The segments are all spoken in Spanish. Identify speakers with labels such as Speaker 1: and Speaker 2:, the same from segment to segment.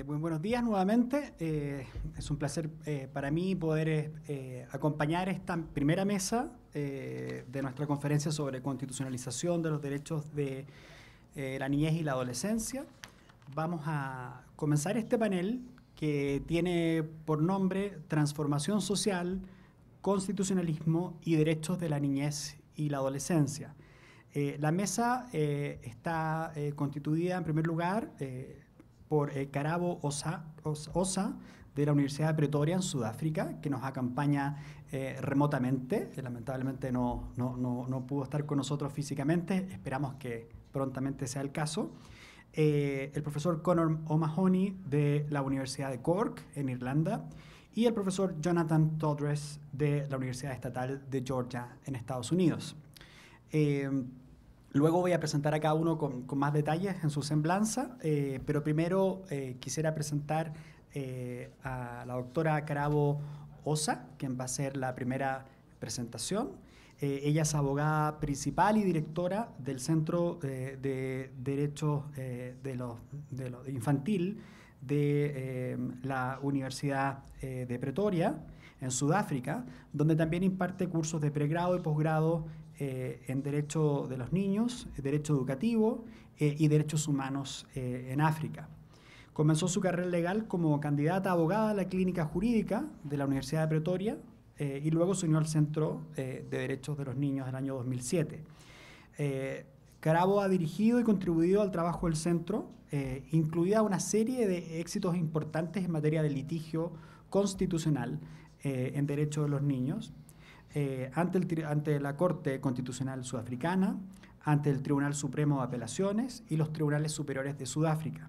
Speaker 1: Muy buenos días nuevamente. Es un placer para mí poder acompañar esta primera mesa de nuestra conferencia sobre constitucionalización de los derechos de la niñez y la adolescencia. Vamos a comenzar este panel que tiene por nombre Transformación Social, Constitucionalismo y Derechos de la Niñez y la Adolescencia. La mesa está constituida en primer lugar por Karabo Osa de la Universidad de Pretoria en Sudáfrica, que nos acompaña remotamente. Lamentablemente no pudo estar con nosotros físicamente, esperamos que prontamente sea el caso. El profesor Conor O'Mahony de la Universidad de Cork en Irlanda y el profesor Jonathan Todres de la Universidad Estatal de Georgia en Estados Unidos. Luego voy a presentar a cada uno con más detalles en su semblanza, pero primero quisiera presentar a la doctora Karabo Osa, quien va a hacer la primera presentación. Ella es abogada principal y directora del Centro de Derechos Infantil de la Universidad de Pretoria, en Sudáfrica, donde también imparte cursos de pregrado y posgrado en Derecho de los Niños, Derecho Educativo y Derechos Humanos en África. Comenzó su carrera legal como candidata a abogada a la Clínica Jurídica de la Universidad de Pretoria y luego se unió al Centro de Derechos de los Niños en el año 2007. Karabo ha dirigido y contribuido al trabajo del centro, incluida una serie de éxitos importantes en materia de litigio constitucional en derechos de los niños, ante la Corte Constitucional Sudafricana, ante el Tribunal Supremo de Apelaciones y los Tribunales Superiores de Sudáfrica.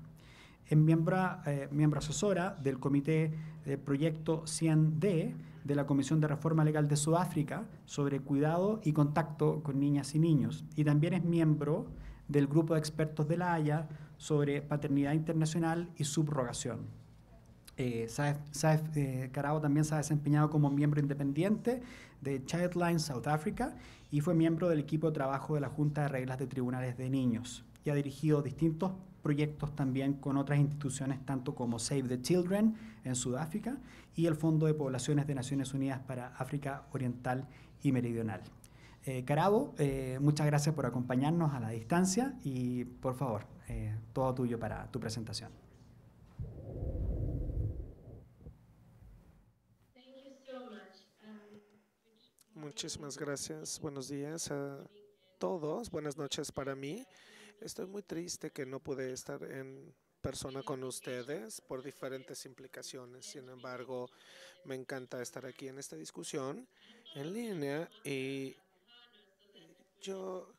Speaker 1: Es miembro asesora del Comité de Proyecto 100D de la Comisión de Reforma Legal de Sudáfrica sobre cuidado y contacto con niñas y niños. Y también es miembro del Grupo de Expertos de La Haya sobre paternidad internacional y subrogación. Karabo también se ha desempeñado como miembro independiente de Childline South Africa y fue miembro del equipo de trabajo de la Junta de Reglas de Tribunales de Niños y ha dirigido distintos proyectos también con otras instituciones, tanto como Save the Children en Sudáfrica y el Fondo de Poblaciones de Naciones Unidas para África Oriental y Meridional. Karabo, muchas gracias por acompañarnos a la distancia y por favor, todo tuyo para tu presentación.
Speaker 2: Muchísimas gracias. Buenos días a todos. Buenas noches para mí. Estoy muy triste que no pude estar en persona con ustedes por diferentes implicaciones. Sin embargo, me encanta estar aquí en esta discusión en línea y yo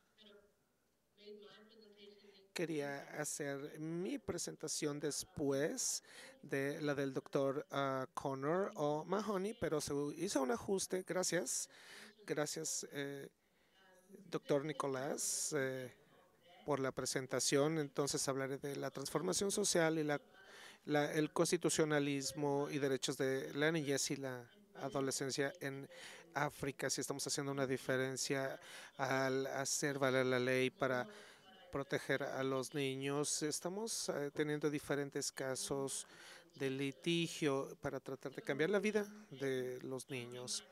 Speaker 2: quería hacer mi presentación después de la del doctor Connor o Mahoney, pero se hizo un ajuste. Gracias. Gracias, doctor Nicolás, por la presentación. Entonces hablaré de la transformación social y el constitucionalismo y derechos de la niñez y la adolescencia en África. Si estamos haciendo una diferencia al hacer valer la ley para proteger a los niños. Estamos teniendo diferentes casos de litigio para tratar de cambiar la vida de los niños.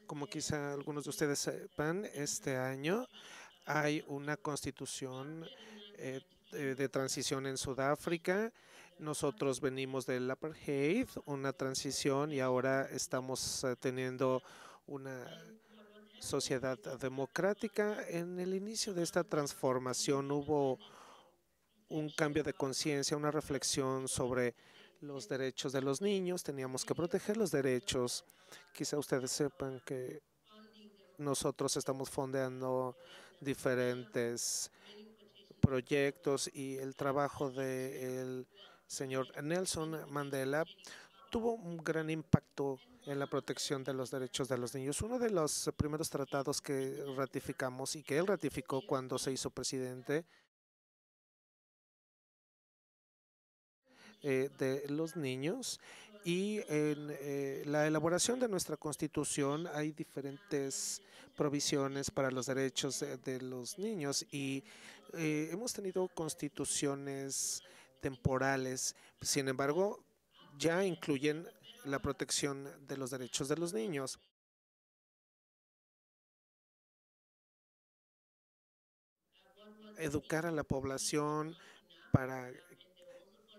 Speaker 2: Como quizá algunos de ustedes sepan, este año hay una constitución de transición en Sudáfrica. Nosotros venimos del apartheid, una transición, y ahora estamos teniendo una sociedad democrática. En el inicio de esta transformación hubo un cambio de conciencia, una reflexión sobre los derechos de los niños. Teníamos que proteger los derechos. Quizá ustedes sepan que nosotros estamos fondeando diferentes proyectos y el trabajo del señor Nelson Mandela tuvo un gran impacto en la protección de los derechos de los niños. Uno de los primeros tratados que ratificamos y que él ratificó cuando se hizo presidente de los niños, y en la elaboración de nuestra Constitución hay diferentes provisiones para los derechos de los niños y hemos tenido constituciones temporales. Sin embargo, ya incluyen la protección de los derechos de los niños. Educar a la población para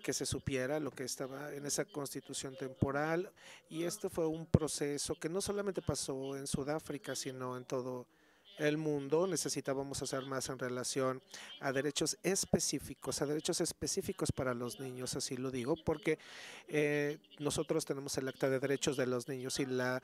Speaker 2: que se supiera lo que estaba en esa constitución temporal, y este fue un proceso que no solamente pasó en Sudáfrica, sino en todo el mundo. Necesitábamos hacer más en relación a derechos específicos para los niños, así lo digo, porque nosotros tenemos el Acta de Derechos de los Niños y la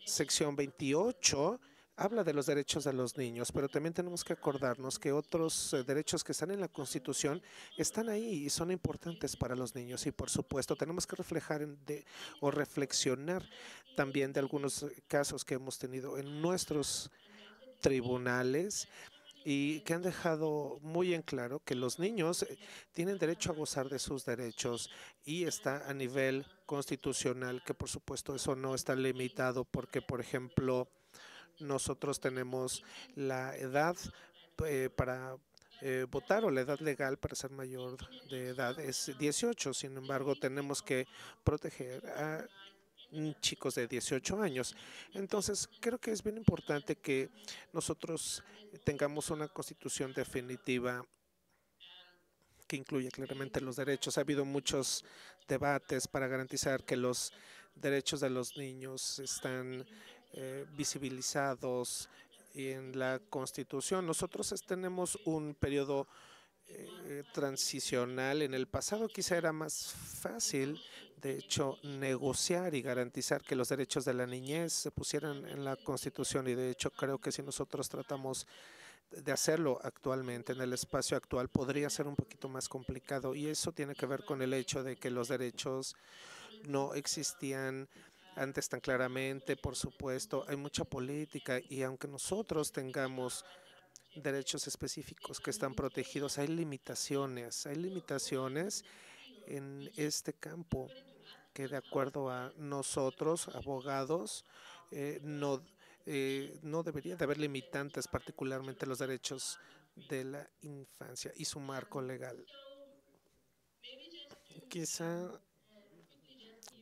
Speaker 2: sección 28 habla de los derechos de los niños, pero también tenemos que acordarnos que otros derechos que están en la Constitución están ahí y son importantes para los niños. Y por supuesto tenemos que o reflexionar también de algunos casos que hemos tenido en nuestros tribunales y que han dejado muy en claro que los niños tienen derecho a gozar de sus derechos, y está a nivel constitucional, que por supuesto eso no está limitado porque, por ejemplo, nosotros tenemos la edad para votar, o la edad legal para ser mayor de edad es 18. Sin embargo, tenemos que proteger a chicos de 18 años. Entonces, creo que es bien importante que nosotros tengamos una constitución definitiva que incluya claramente los derechos. Ha habido muchos debates para garantizar que los derechos de los niños están visibilizados en la Constitución. Nosotros tenemos un periodo transicional. En el pasado quizá era más fácil, de hecho, negociar y garantizar que los derechos de la niñez se pusieran en la Constitución, y de hecho creo que si nosotros tratamos de hacerlo actualmente en el espacio actual podría ser un poquito más complicado, y eso tiene que ver con el hecho de que los derechos no existían antes tan claramente. Por supuesto, hay mucha política, y aunque nosotros tengamos derechos específicos que están protegidos, hay limitaciones en este campo que, de acuerdo a nosotros, abogados, no, no debería de haber limitantes, particularmente los derechos de la infancia y su marco legal. Quizá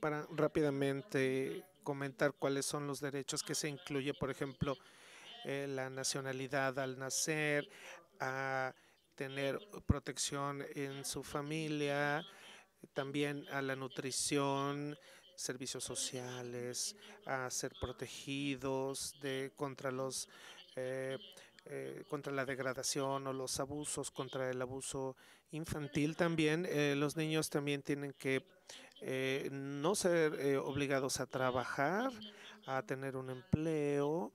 Speaker 2: para rápidamente comentar cuáles son los derechos que se incluye, por ejemplo, la nacionalidad al nacer, a tener protección en su familia, también a la nutrición, servicios sociales, a ser protegidos contra eh, contra la degradación o los abusos, contra el abuso infantil también. Los niños también tienen que no ser obligados a trabajar, a tener un empleo,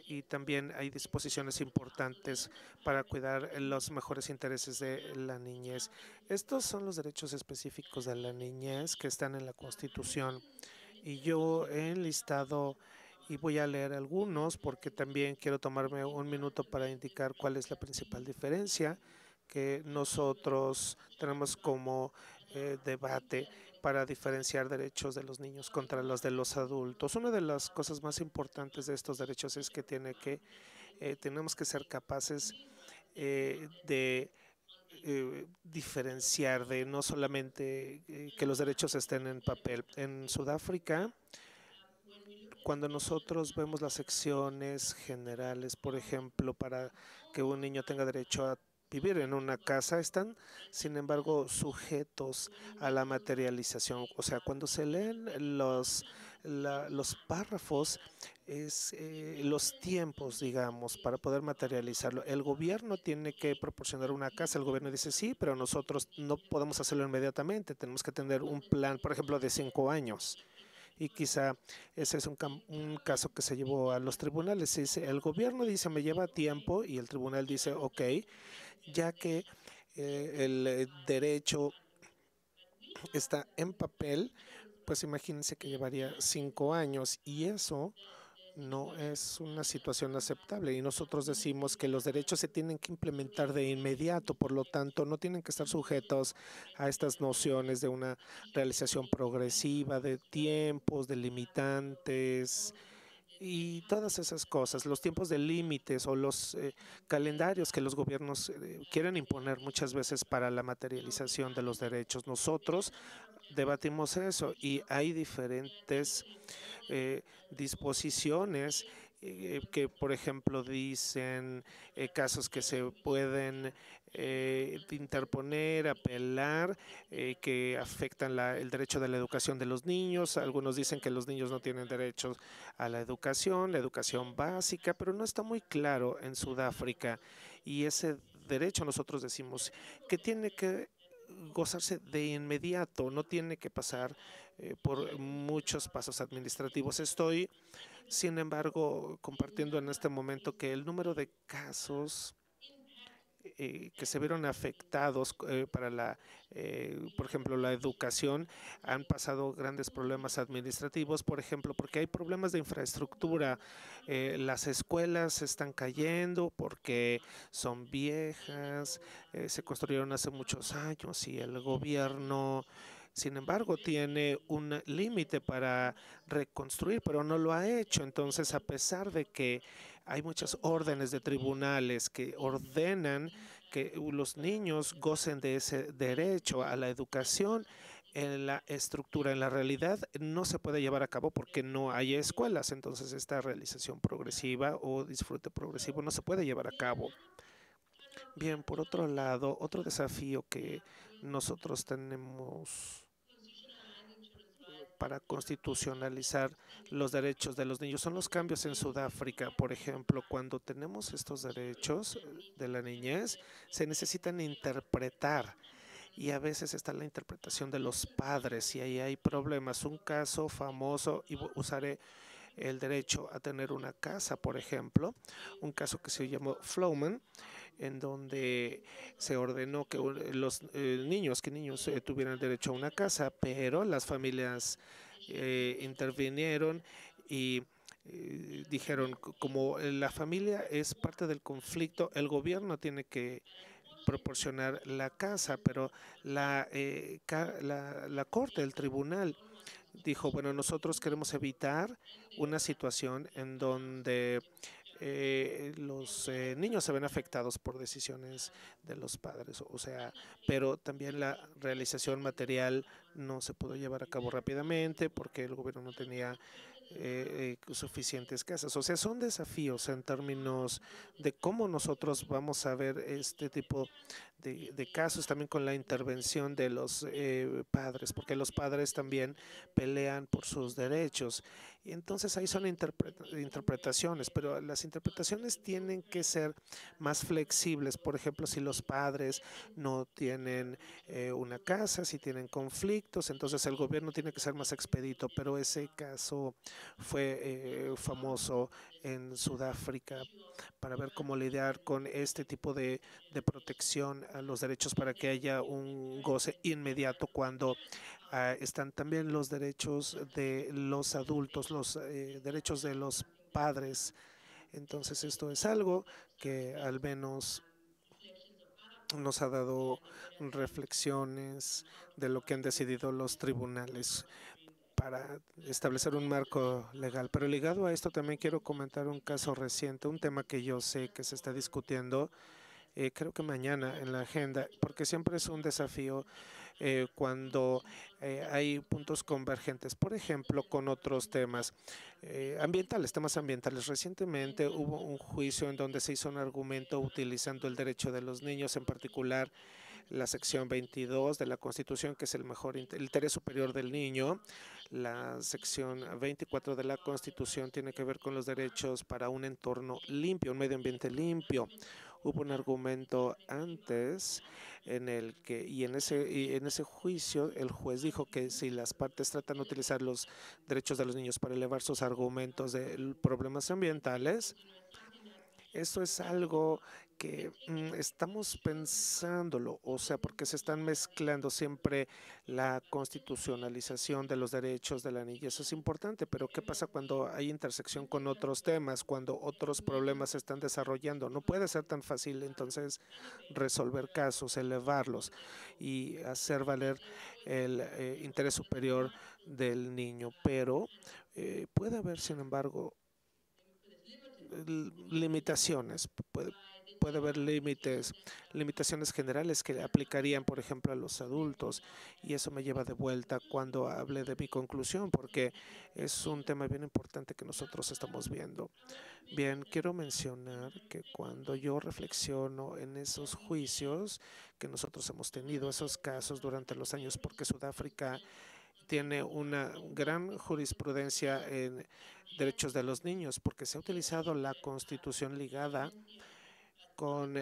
Speaker 2: y también hay disposiciones importantes para cuidar los mejores intereses de la niñez. Estos son los derechos específicos de la niñez que están en la Constitución, y yo he enlistado y voy a leer algunos porque también quiero tomarme un minuto para indicar cuál es la principal diferencia que nosotros tenemos como debate para diferenciar derechos de los niños contra los de los adultos. Una de las cosas más importantes de estos derechos es que tenemos que ser capaces de diferenciar, de no solamente que los derechos estén en papel. En Sudáfrica, cuando nosotros vemos las secciones generales, por ejemplo, para que un niño tenga derecho a vivir en una casa, están, sin embargo, sujetos a la materialización. O sea, cuando se leen los párrafos, es los tiempos, digamos, para poder materializarlo. El gobierno tiene que proporcionar una casa. El gobierno dice sí, pero nosotros no podemos hacerlo inmediatamente. Tenemos que tener un plan, por ejemplo, de 5 años. Y quizá ese es un caso que se llevó a los tribunales. El gobierno dice me lleva tiempo, y el tribunal dice ok, ya que el derecho está en papel, pues imagínense que llevaría 5 años, y eso no es una situación aceptable, y nosotros decimos que los derechos se tienen que implementar de inmediato. Por lo tanto, no tienen que estar sujetos a estas nociones de una realización progresiva, de tiempos, de limitantes y todas esas cosas, los tiempos de límites o los calendarios que los gobiernos quieren imponer muchas veces para la materialización de los derechos. Nosotros debatimos eso, y hay diferentes disposiciones que, por ejemplo, dicen casos que se pueden interponer, apelar, que afectan el derecho de la educación de los niños. Algunos dicen que los niños no tienen derecho a la educación básica, pero no está muy claro en Sudáfrica, y ese derecho nosotros decimos que tiene que gozarse de inmediato, no tiene que pasar por muchos pasos administrativos. Estoy, sin embargo, compartiendo en este momento que el número de casos que se vieron afectados por ejemplo, la educación, han pasado grandes problemas administrativos, por ejemplo, porque hay problemas de infraestructura. Las escuelas se están cayendo porque son viejas, se construyeron hace muchos años, y el gobierno, sin embargo, tiene un límite para reconstruir, pero no lo ha hecho. Entonces, a pesar de que hay muchas órdenes de tribunales que ordenan que los niños gocen de ese derecho a la educación, en la estructura, en la realidad, no se puede llevar a cabo porque no hay escuelas. Entonces, esta realización progresiva o disfrute progresivo no se puede llevar a cabo. Bien, por otro lado, otro desafío que nosotros tenemos para constitucionalizar los derechos de los niños son los cambios en Sudáfrica. Por ejemplo, cuando tenemos estos derechos de la niñez, se necesitan interpretar, y a veces está la interpretación de los padres, y ahí hay problemas. Un caso famoso, y usaré el derecho a tener una casa, por ejemplo, un caso que se llamó Flowman, en donde se ordenó que los niños tuvieran derecho a una casa, pero las familias intervinieron y dijeron, como la familia es parte del conflicto, el gobierno tiene que proporcionar la casa, pero la corte, el tribunal, dijo, bueno, nosotros queremos evitar una situación en donde los niños se ven afectados por decisiones de los padres, o sea, pero también la realización material no se pudo llevar a cabo rápidamente porque el gobierno no tenía suficientes casas. O sea, son desafíos en términos de cómo nosotros vamos a ver este tipo de casos, también con la intervención de los padres, porque los padres también pelean por sus derechos. Y entonces ahí son interpretaciones, pero las interpretaciones tienen que ser más flexibles. Por ejemplo, si los padres no tienen una casa, si tienen conflictos, entonces el gobierno tiene que ser más expedito, pero ese caso fue famoso en Sudáfrica para ver cómo lidiar con este tipo de protección a los derechos para que haya un goce inmediato cuando están también los derechos de los adultos, los derechos de los padres. Entonces esto es algo que al menos nos ha dado reflexiones de lo que han decidido los tribunales para establecer un marco legal. Pero ligado a esto también quiero comentar un caso reciente, un tema que yo sé que se está discutiendo, creo que mañana en la agenda, porque siempre es un desafío cuando hay puntos convergentes, por ejemplo, con otros temas ambientales, temas ambientales. Recientemente hubo un juicio en donde se hizo un argumento utilizando el derecho de los niños, en particular la sección 22 de la Constitución, que es el mejor el interés superior del niño. La sección 24 de la Constitución tiene que ver con los derechos para un entorno limpio, un medio ambiente limpio. Hubo un argumento antes y en ese juicio el juez dijo que si las partes tratan de utilizar los derechos de los niños para elevar sus argumentos de problemas ambientales, esto es algo que estamos pensándolo, o sea, porque se están mezclando siempre la constitucionalización de los derechos de la niñez. Eso es importante, pero ¿qué pasa cuando hay intersección con otros temas, cuando otros problemas se están desarrollando? No puede ser tan fácil entonces resolver casos, elevarlos y hacer valer el interés superior del niño, pero puede haber, sin embargo, limitaciones, puede haber limitaciones generales que aplicarían, por ejemplo, a los adultos. Y eso me lleva de vuelta cuando hable de mi conclusión, porque es un tema bien importante que nosotros estamos viendo. Bien, quiero mencionar que cuando yo reflexiono en esos juicios que nosotros hemos tenido, esos casos durante los años, porque Sudáfrica tiene una gran jurisprudencia en derechos de los niños, porque se ha utilizado la Constitución ligada con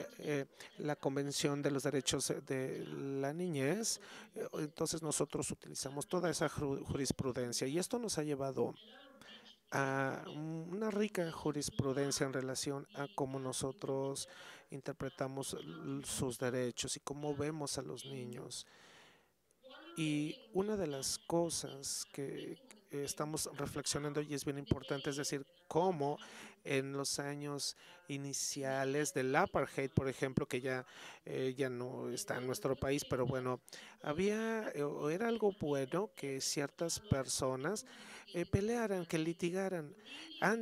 Speaker 2: la Convención de los Derechos de la Niñez. Entonces nosotros utilizamos toda esa jurisprudencia y esto nos ha llevado a una rica jurisprudencia en relación a cómo nosotros interpretamos sus derechos y cómo vemos a los niños. Y una de las cosas que estamos reflexionando y es bien importante, es decir, cómo en los años iniciales del apartheid, por ejemplo, que ya no está en nuestro país, pero bueno, había o era algo bueno que ciertas personas pelearan, que litigaran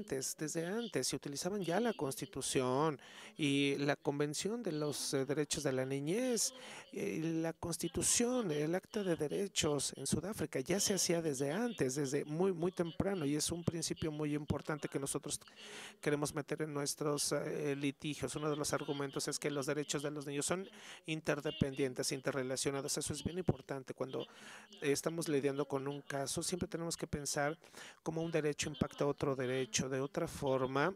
Speaker 2: desde antes, se utilizaban ya la Constitución y la Convención de los Derechos de la Niñez, la Constitución, el Acta de Derechos en Sudáfrica ya se hacía desde antes, desde muy, muy temprano, y es un principio muy importante que nosotros queremos meter en nuestros litigios. Uno de los argumentos es que los derechos de los niños son interdependientes, interrelacionados. Eso es bien importante. Cuando estamos lidiando con un caso, siempre tenemos que pensar cómo un derecho impacta a otro derecho. De otra forma,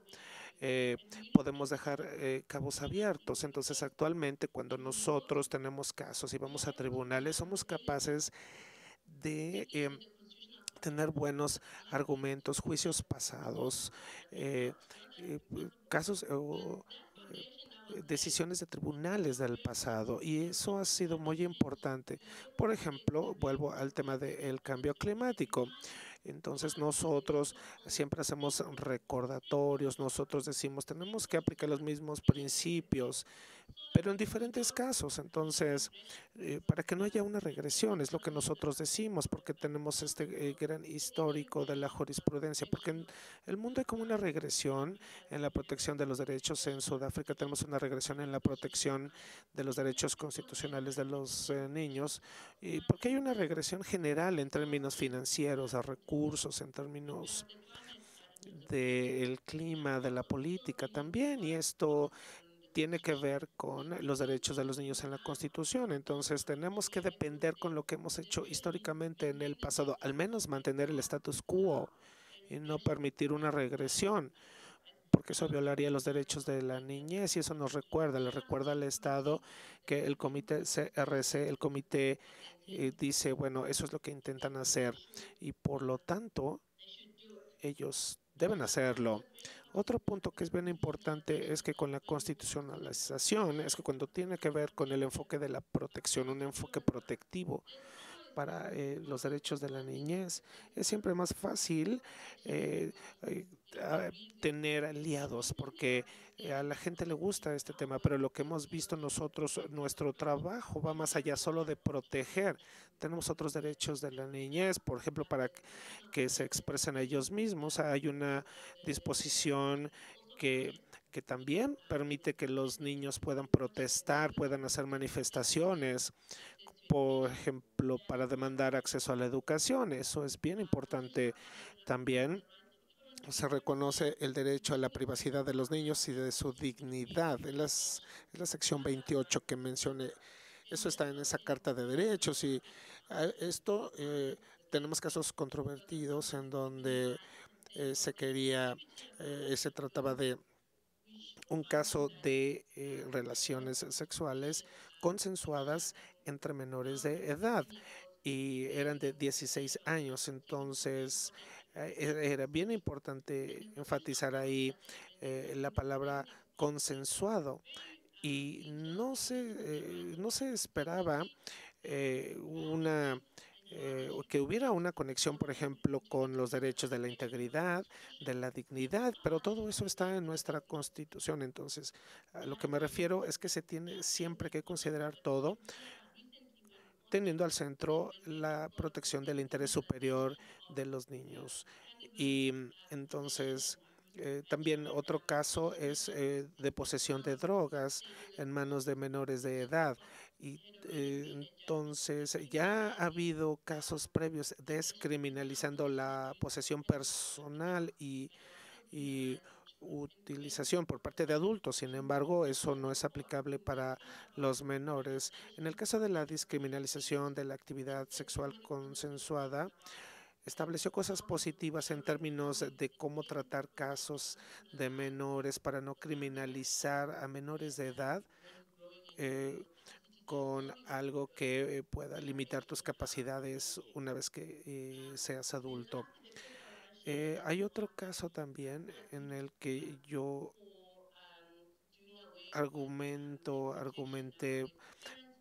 Speaker 2: podemos dejar cabos abiertos. Entonces, actualmente, cuando nosotros tenemos casos y vamos a tribunales, somos capaces de tener buenos argumentos, juicios pasados, casos o decisiones de tribunales del pasado, y eso ha sido muy importante. Por ejemplo, vuelvo al tema del cambio climático. Entonces nosotros siempre hacemos recordatorios, nosotros decimos tenemos que aplicar los mismos principios, pero en diferentes casos. Entonces, para que no haya una regresión, es lo que nosotros decimos, porque tenemos este gran histórico de la jurisprudencia, porque en el mundo hay como una regresión en la protección de los derechos. En Sudáfrica tenemos una regresión en la protección de los derechos constitucionales de los niños, y porque hay una regresión general en términos financieros, a recursos, en términos del clima, de la política también, y esto tiene que ver con los derechos de los niños en la Constitución. Entonces tenemos que depender con lo que hemos hecho históricamente en el pasado, al menos mantener el status quo y no permitir una regresión, porque eso violaría los derechos de la niñez, y eso le recuerda al Estado que el comité CRC, el comité dice, bueno, eso es lo que intentan hacer, y por lo tanto ellos deben hacerlo. Otro punto que es bien importante es que con la constitucionalización, es que cuando tiene que ver con el enfoque de la protección, un enfoque protectivo para los derechos de la niñez, es siempre más fácil eh, eh, tener aliados, porque a la gente le gusta este tema, pero lo que hemos visto nosotros, nuestro trabajo va más allá solo de proteger. Tenemos otros derechos de la niñez, por ejemplo, para que se expresen a ellos mismos. Hay una disposición que también permite que los niños puedan protestar, puedan hacer manifestaciones, por ejemplo, para demandar acceso a la educación. Eso es bien importante también. Se reconoce el derecho a la privacidad de los niños y de su dignidad. Es la sección 28 que mencioné. Eso está en esa Carta de Derechos, y esto tenemos casos controvertidos en donde se trataba de un caso de relaciones sexuales consensuadas entre menores de edad, y eran de 16 años. Entonces, era bien importante enfatizar ahí la palabra consensuado, y no se esperaba que hubiera una conexión, por ejemplo, con los derechos de la integridad, de la dignidad, pero todo eso está en nuestra Constitución. Entonces, a lo que me refiero es que se tiene siempre que considerar todo, teniendo al centro la protección del interés superior de los niños. Y entonces, también otro caso es de posesión de drogas en manos de menores de edad. Y entonces ya ha habido casos previos descriminalizando la posesión personal y utilización por parte de adultos. Sin embargo, eso no es aplicable para los menores. En el caso de la descriminalización de la actividad sexual consensuada, estableció cosas positivas en términos de cómo tratar casos de menores para no criminalizar a menores de edad eh, con algo que pueda limitar tus capacidades una vez que seas adulto. Hay otro caso también en el que yo argumenté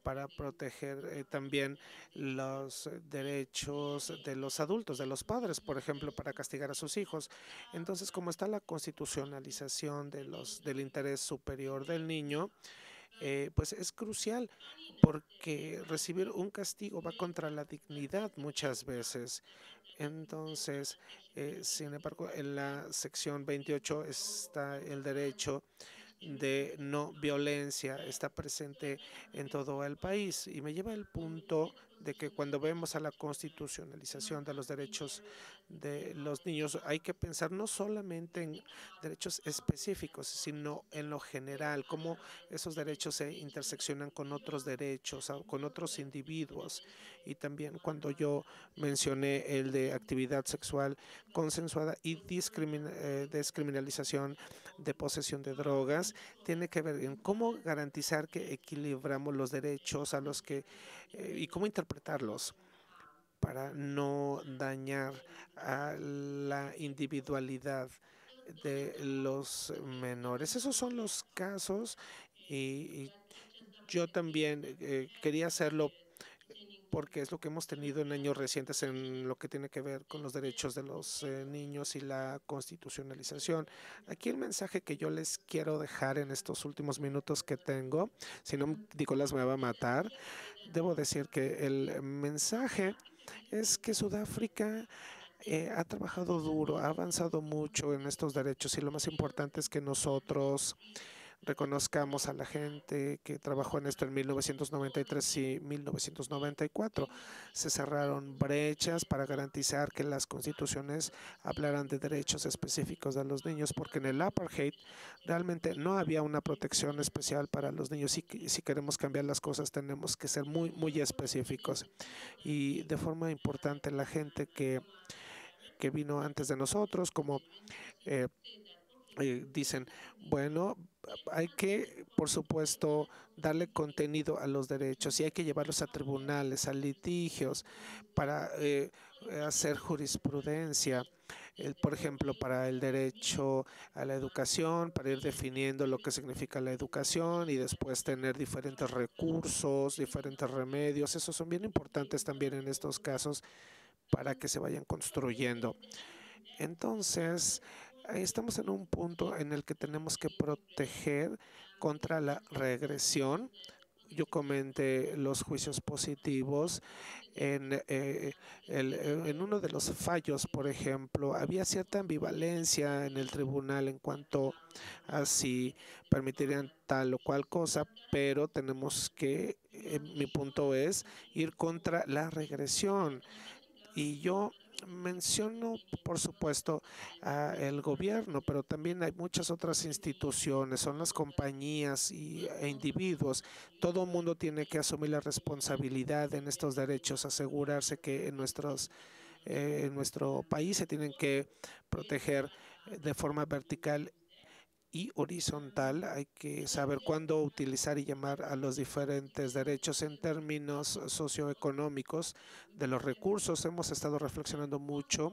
Speaker 2: para proteger también los derechos de los adultos, de los padres, por ejemplo, para castigar a sus hijos. Entonces, como está la constitucionalización del interés superior del niño, pues es crucial, porque recibir un castigo va contra la dignidad muchas veces. Entonces, sin embargo, en la sección 28 está el derecho de no violencia, está presente en todo el país, y me lleva al punto de que cuando vemos a la constitucionalización de los derechos de los niños, hay que pensar no solamente en derechos específicos, sino en lo general, cómo esos derechos se interseccionan con otros derechos, con otros individuos. Y también cuando yo mencioné el de actividad sexual consensuada y descriminalización de posesión de drogas, tiene que ver en cómo garantizar que equilibramos los derechos a los que y cómo interpretarlos. para no dañar a la individualidad de los menores. Esos son los casos y yo también quería hacerlo porque es lo que hemos tenido en años recientes en lo que tiene que ver con los derechos de los niños y la constitucionalización. Aquí el mensaje que yo les quiero dejar en estos últimos minutos que tengo, si no Nicolás me va a matar, debo decir que el mensaje es que Sudáfrica ha trabajado duro, ha avanzado mucho en estos derechos y lo más importante es que nosotros reconozcamos a la gente que trabajó en esto en 1993 y 1994. Se cerraron brechas para garantizar que las constituciones hablaran de derechos específicos de los niños, porque en el apartheid realmente no había una protección especial para los niños. Y si queremos cambiar las cosas tenemos que ser muy específicos. Y de forma importante la gente que vino antes de nosotros, como dicen, bueno, hay que, por supuesto, darle contenido a los derechos y hay que llevarlos a tribunales, a litigios, para hacer jurisprudencia. Por ejemplo, para el derecho a la educación, para ir definiendo lo que significa la educación y después tener diferentes recursos, diferentes remedios. Esos son bien importantes también en estos casos para que se vayan construyendo. Entonces, estamos en un punto en el que tenemos que proteger contra la regresión. Yo comenté los juicios positivos. En uno de los fallos, por ejemplo, había cierta ambivalencia en el tribunal en cuanto a si permitirían tal o cual cosa, pero tenemos que, mi punto es, ir contra la regresión. Y yo menciono, por supuesto, el gobierno, pero también hay muchas otras instituciones, son las compañías e individuos. Todo el mundo tiene que asumir la responsabilidad en estos derechos, asegurarse que en nuestro país se tienen que proteger de forma vertical y horizontal. Hay que saber cuándo utilizar y llamar a los diferentes derechos en términos socioeconómicos de los recursos. Hemos estado reflexionando mucho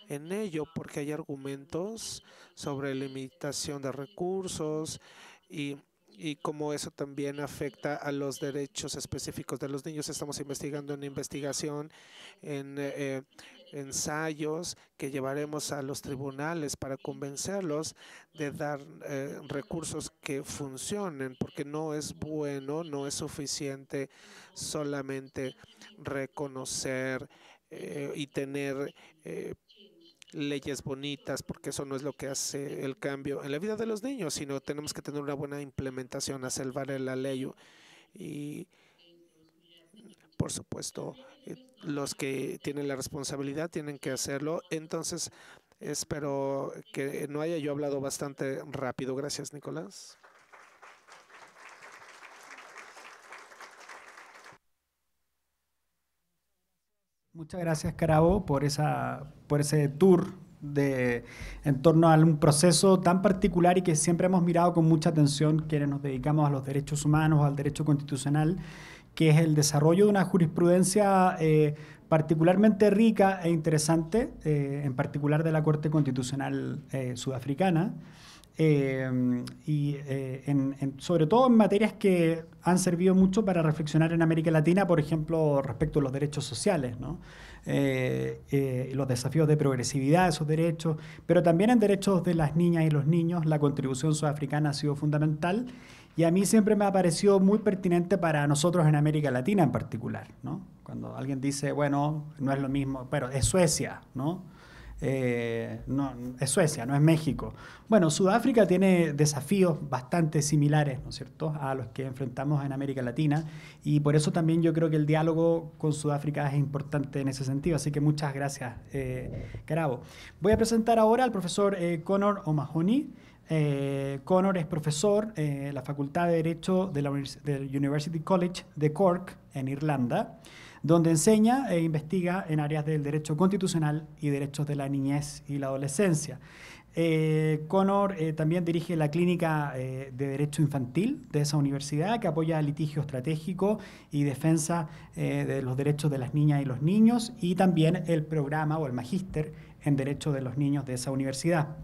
Speaker 2: en ello porque hay argumentos sobre limitación de recursos y cómo eso también afecta a los derechos específicos de los niños. Estamos investigando en investigación, en ensayos que llevaremos a los tribunales para convencerlos de dar recursos que funcionen, porque no es bueno, no es suficiente solamente reconocer y tener leyes bonitas, porque eso no es lo que hace el cambio en la vida de los niños, sino tenemos que tener una buena implementación, hacer valer la ley y, por supuesto, los que tienen la responsabilidad tienen que hacerlo. Entonces, espero que no haya yo hablado bastante rápido. Gracias, Nicolás.
Speaker 1: Muchas gracias, Carabo, por ese tour en torno a un proceso tan particular y que siempre hemos mirado con mucha atención quienes nos dedicamos a los derechos humanos, al derecho constitucional, que es el desarrollo de una jurisprudencia particularmente rica e interesante, en particular de la Corte Constitucional Sudafricana, sobre todo en materias que han servido mucho para reflexionar en América Latina, por ejemplo, respecto a los derechos sociales, ¿no? Los desafíos de progresividad de esos derechos, pero también en derechos de las niñas y los niños. La contribución sudafricana ha sido fundamental y a mí siempre me ha parecido muy pertinente para nosotros en América Latina en particular, ¿no? Cuando alguien dice, bueno, no es lo mismo, pero es Suecia, ¿no? No, es Suecia, no es México. Bueno, Sudáfrica tiene desafíos bastante similares, ¿no es cierto?, a los que enfrentamos en América Latina, y por eso también yo creo que el diálogo con Sudáfrica es importante en ese sentido. Así que muchas gracias, Carabo. Voy a presentar ahora al profesor Conor O'Mahony. Conor es profesor en la Facultad de Derecho del University College de Cork, en Irlanda, donde enseña e investiga en áreas del derecho constitucional y derechos de la niñez y la adolescencia. Connor también dirige la clínica de Derecho Infantil de esa universidad, que apoya litigio estratégico y defensa de los derechos de las niñas y los niños, y también el programa o el magíster en Derecho de los Niños de esa universidad.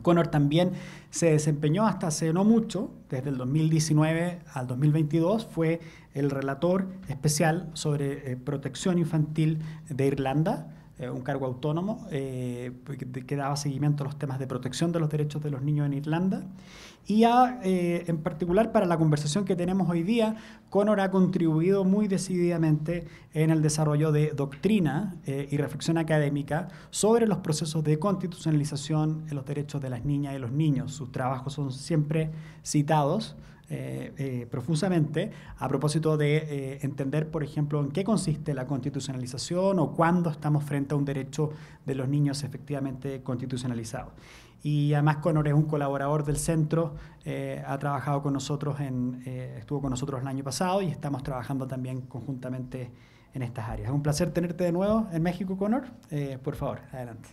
Speaker 1: Connor también se desempeñó hasta hace no mucho, desde el 2019 al 2022, fue el relator especial sobre protección infantil de Irlanda, un cargo autónomo que daba seguimiento a los temas de protección de los derechos de los niños en Irlanda. Y en particular para la conversación que tenemos hoy día, Connor ha contribuido muy decididamente en el desarrollo de doctrina y reflexión académica sobre los procesos de constitucionalización en los derechos de las niñas y los niños. Sus trabajos son siempre citados profusamente a propósito de entender, por ejemplo, en qué consiste la constitucionalización o cuándo estamos frente a un derecho de los niños efectivamente constitucionalizado. Y además Connor es un colaborador del centro, ha trabajado con nosotros, estuvo con nosotros el año pasado y estamos trabajando también conjuntamente en estas áreas. Es un placer tenerte de nuevo en México, Connor. Por favor, adelante.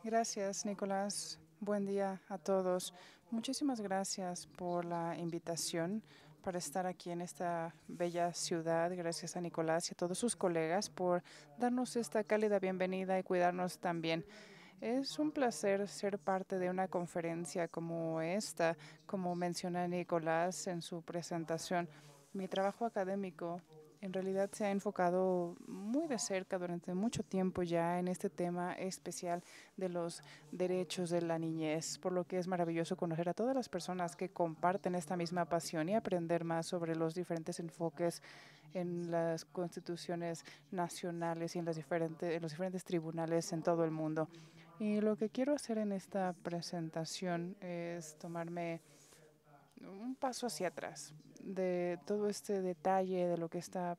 Speaker 3: Gracias, Nicolás. Buen día a todos. Muchísimas gracias por la invitación para estar aquí en esta bella ciudad. Gracias a Nicolás y a todos sus colegas por darnos esta cálida bienvenida y cuidarnos también. Es un placer ser parte de una conferencia como esta, como menciona Nicolás en su presentación. Mi trabajo académico en realidad se ha enfocado muy de cerca durante mucho tiempo ya en este tema especial de los derechos de la niñez, por lo que es maravilloso conocer a todas las personas que comparten esta misma pasión y aprender más sobre los diferentes enfoques en las constituciones nacionales y en los diferentes tribunales en todo el mundo. Y lo que quiero hacer en esta presentación es tomarme un paso hacia atrás de todo este detalle de lo que está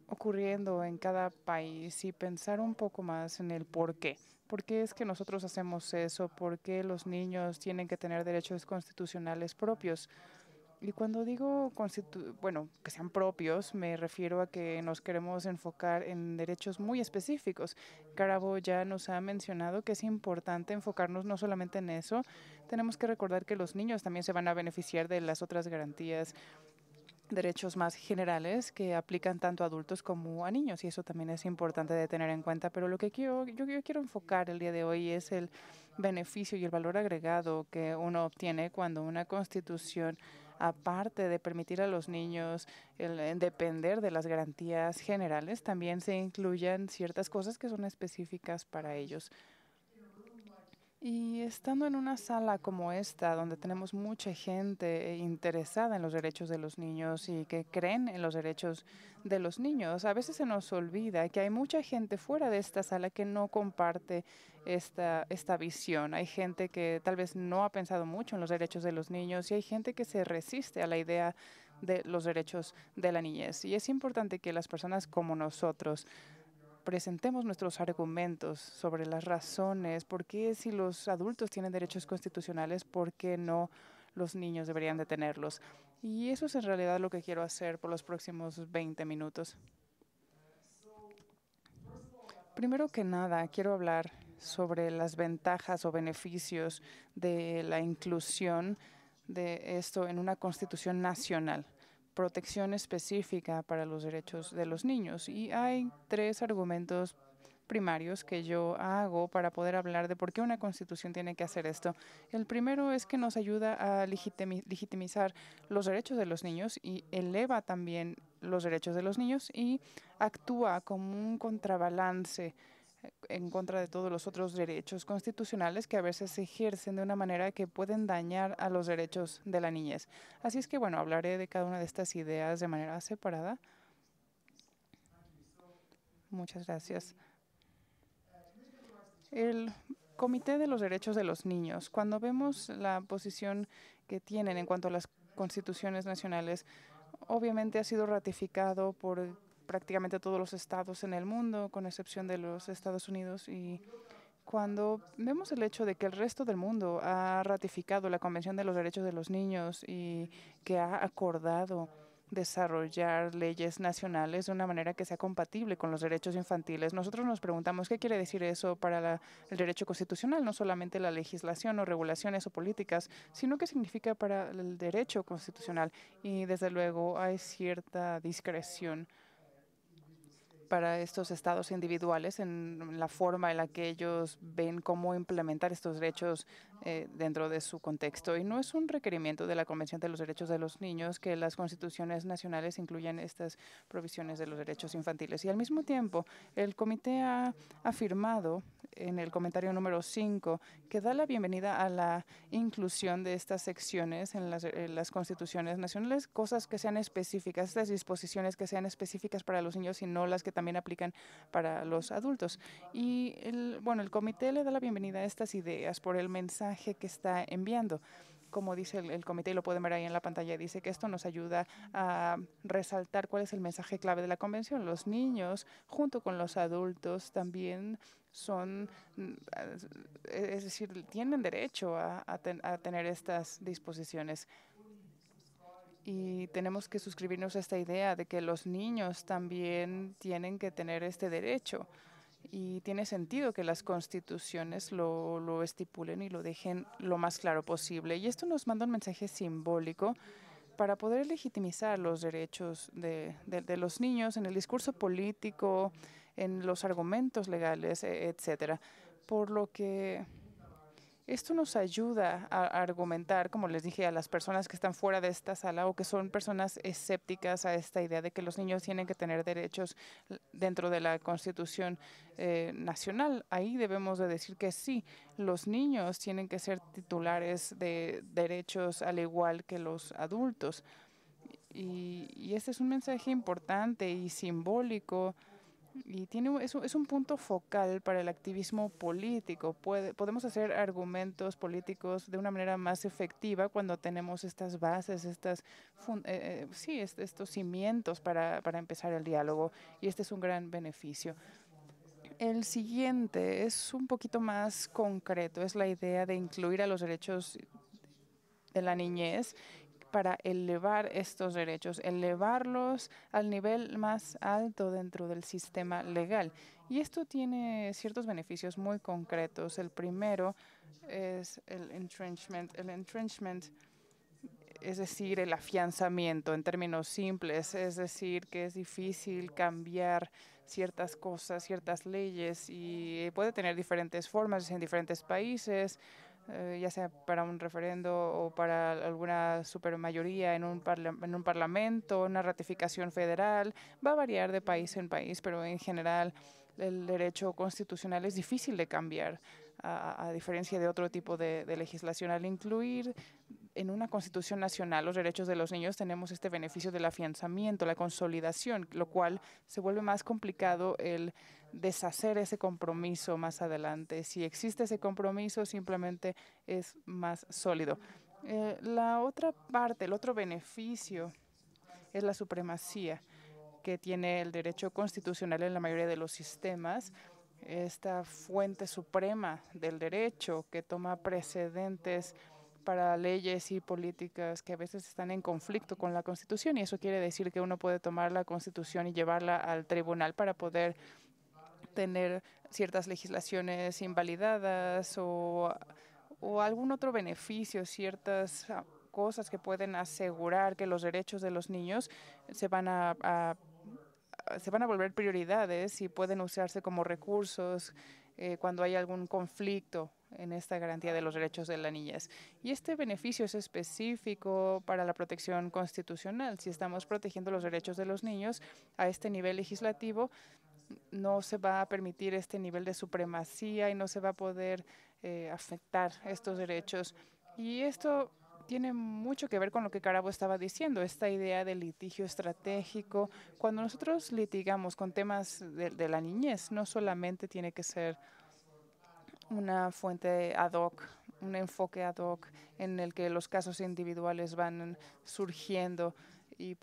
Speaker 3: ocurriendo en cada país y pensar un poco más en el por qué. ¿Por qué es que nosotros hacemos eso? ¿Por qué los niños tienen que tener derechos constitucionales propios? Y cuando digo, que sean propios, me refiero a que nos queremos enfocar en derechos muy específicos. Carabo ya nos ha mencionado que es importante enfocarnos no solamente en eso, tenemos que recordar que los niños también se van a beneficiar de las otras garantías, derechos más generales que aplican tanto a adultos como a niños, y eso también es importante de tener en cuenta. Pero lo que yo quiero enfocar el día de hoy es el beneficio y el valor agregado que uno obtiene cuando una constitución, aparte de permitir a los niños depender de las garantías generales, también se incluyan ciertas cosas que son específicas para ellos. Y estando en una sala como esta, donde tenemos mucha gente interesada en los derechos de los niños y que creen en los derechos de los niños, a veces se nos olvida que hay mucha gente fuera de esta sala que no comparte esta visión. Hay gente que tal vez no ha pensado mucho en los derechos de los niños y hay gente que se resiste a la idea de los derechos de la niñez. Y es importante que las personas como nosotros presentemos nuestros argumentos sobre las razones, por qué si los adultos tienen derechos constitucionales, por qué no los niños deberían de tenerlos. Y eso es en realidad lo que quiero hacer por los próximos 20 minutos. Primero que nada, quiero hablar sobre las ventajas o beneficios de la inclusión de esto en una constitución nacional, protección específica para los derechos de los niños. Y hay 3 argumentos primarios que yo hago para poder hablar de por qué una constitución tiene que hacer esto. El primero es que nos ayuda a legitimizar los derechos de los niños y eleva también los derechos de los niños y actúa como un contrabalance en contra de todos los otros derechos constitucionales que a veces se ejercen de una manera que pueden dañar a los derechos de la niñez. Así es que, bueno, hablaré de cada una de estas ideas de manera separada. Muchas gracias. El Comité de los Derechos de los Niños, cuando vemos la posición que tienen en cuanto a las constituciones nacionales, obviamente ha sido ratificado por prácticamente todos los estados en el mundo, con excepción de los Estados Unidos. Y cuando vemos el hecho de que el resto del mundo ha ratificado la Convención de los Derechos de los Niños y que ha acordado desarrollar leyes nacionales de una manera que sea compatible con los derechos infantiles. Nosotros nos preguntamos qué quiere decir eso para el derecho constitucional, no solamente la legislación o regulaciones o políticas, sino qué significa para el derecho constitucional. Y desde luego hay cierta discreción para estos estados individuales en la forma en la que ellos ven cómo implementar estos derechos dentro de su contexto. Y no es un requerimiento de la Convención de los Derechos de los Niños que las constituciones nacionales incluyan estas provisiones de los derechos infantiles. Y al mismo tiempo, el comité ha afirmado en el comentario número 5 que da la bienvenida a la inclusión de estas secciones en las constituciones nacionales, cosas que sean específicas, estas disposiciones que sean específicas para los niños y no las que también aplican para los adultos. Y el comité le da la bienvenida a estas ideas por el mensaje que está enviando. Como dice el comité, y lo pueden ver ahí en la pantalla, dice que esto nos ayuda a resaltar cuál es el mensaje clave de la convención. Los niños, junto con los adultos, también son, es decir, tienen derecho a tener estas disposiciones. Y tenemos que suscribirnos a esta idea de que los niños también tienen que tener este derecho. Y tiene sentido que las constituciones lo estipulen y lo dejen lo más claro posible. Y esto nos manda un mensaje simbólico para poder legitimizar los derechos de los niños en el discurso político, en los argumentos legales, etcétera. Por lo que esto nos ayuda a argumentar, como les dije, a las personas que están fuera de esta sala o que son personas escépticas a esta idea de que los niños tienen que tener derechos dentro de la Constitución nacional. Ahí debemos de decir que sí, los niños tienen que ser titulares de derechos al igual que los adultos. Y este es un mensaje importante y simbólico. Y es un punto focal para el activismo político. Podemos hacer argumentos políticos de una manera más efectiva cuando tenemos estas bases, estos cimientos para empezar el diálogo. Y este es un gran beneficio. El siguiente es un poquito más concreto. Es la idea de incluir a los derechos de la niñez para elevar estos derechos, elevarlos al nivel más alto dentro del sistema legal. Y esto tiene ciertos beneficios muy concretos. El primero es el entrenchment. El entrenchment, es decir, el afianzamiento en términos simples, es decir, que es difícil cambiar ciertas cosas, ciertas leyes, y puede tener diferentes formas en diferentes países. Ya sea para un referendo o para alguna supermayoría en un parlamento, una ratificación federal, va a variar de país en país, pero en general el derecho constitucional es difícil de cambiar, a diferencia de otro tipo de legislación. Al incluir en una constitución nacional los derechos de los niños, tenemos este beneficio del afianzamiento, la consolidación, lo cual se vuelve más complicado el deshacer ese compromiso más adelante. Si existe ese compromiso, simplemente es más sólido. La otra parte, el otro beneficio es la supremacía que tiene el derecho constitucional en la mayoría de los sistemas. Esta fuente suprema del derecho que toma precedentes para leyes y políticas que a veces están en conflicto con la Constitución, y eso quiere decir que uno puede tomar la Constitución y llevarla al tribunal para poder tener ciertas legislaciones invalidadas o algún otro beneficio, ciertas cosas que pueden asegurar que los derechos de los niños se van a volver prioridades y pueden usarse como recursos cuando hay algún conflicto en esta garantía de los derechos de la niñez. Y este beneficio es específico para la protección constitucional. Si estamos protegiendo los derechos de los niños a este nivel legislativo, no se va a permitir este nivel de supremacía y no se va a poder afectar estos derechos. Y esto tiene mucho que ver con lo que Karabo estaba diciendo, esta idea de litigio estratégico. Cuando nosotros litigamos con temas de la niñez, no solamente tiene que ser una fuente ad hoc, un enfoque ad hoc en el que los casos individuales van surgiendo y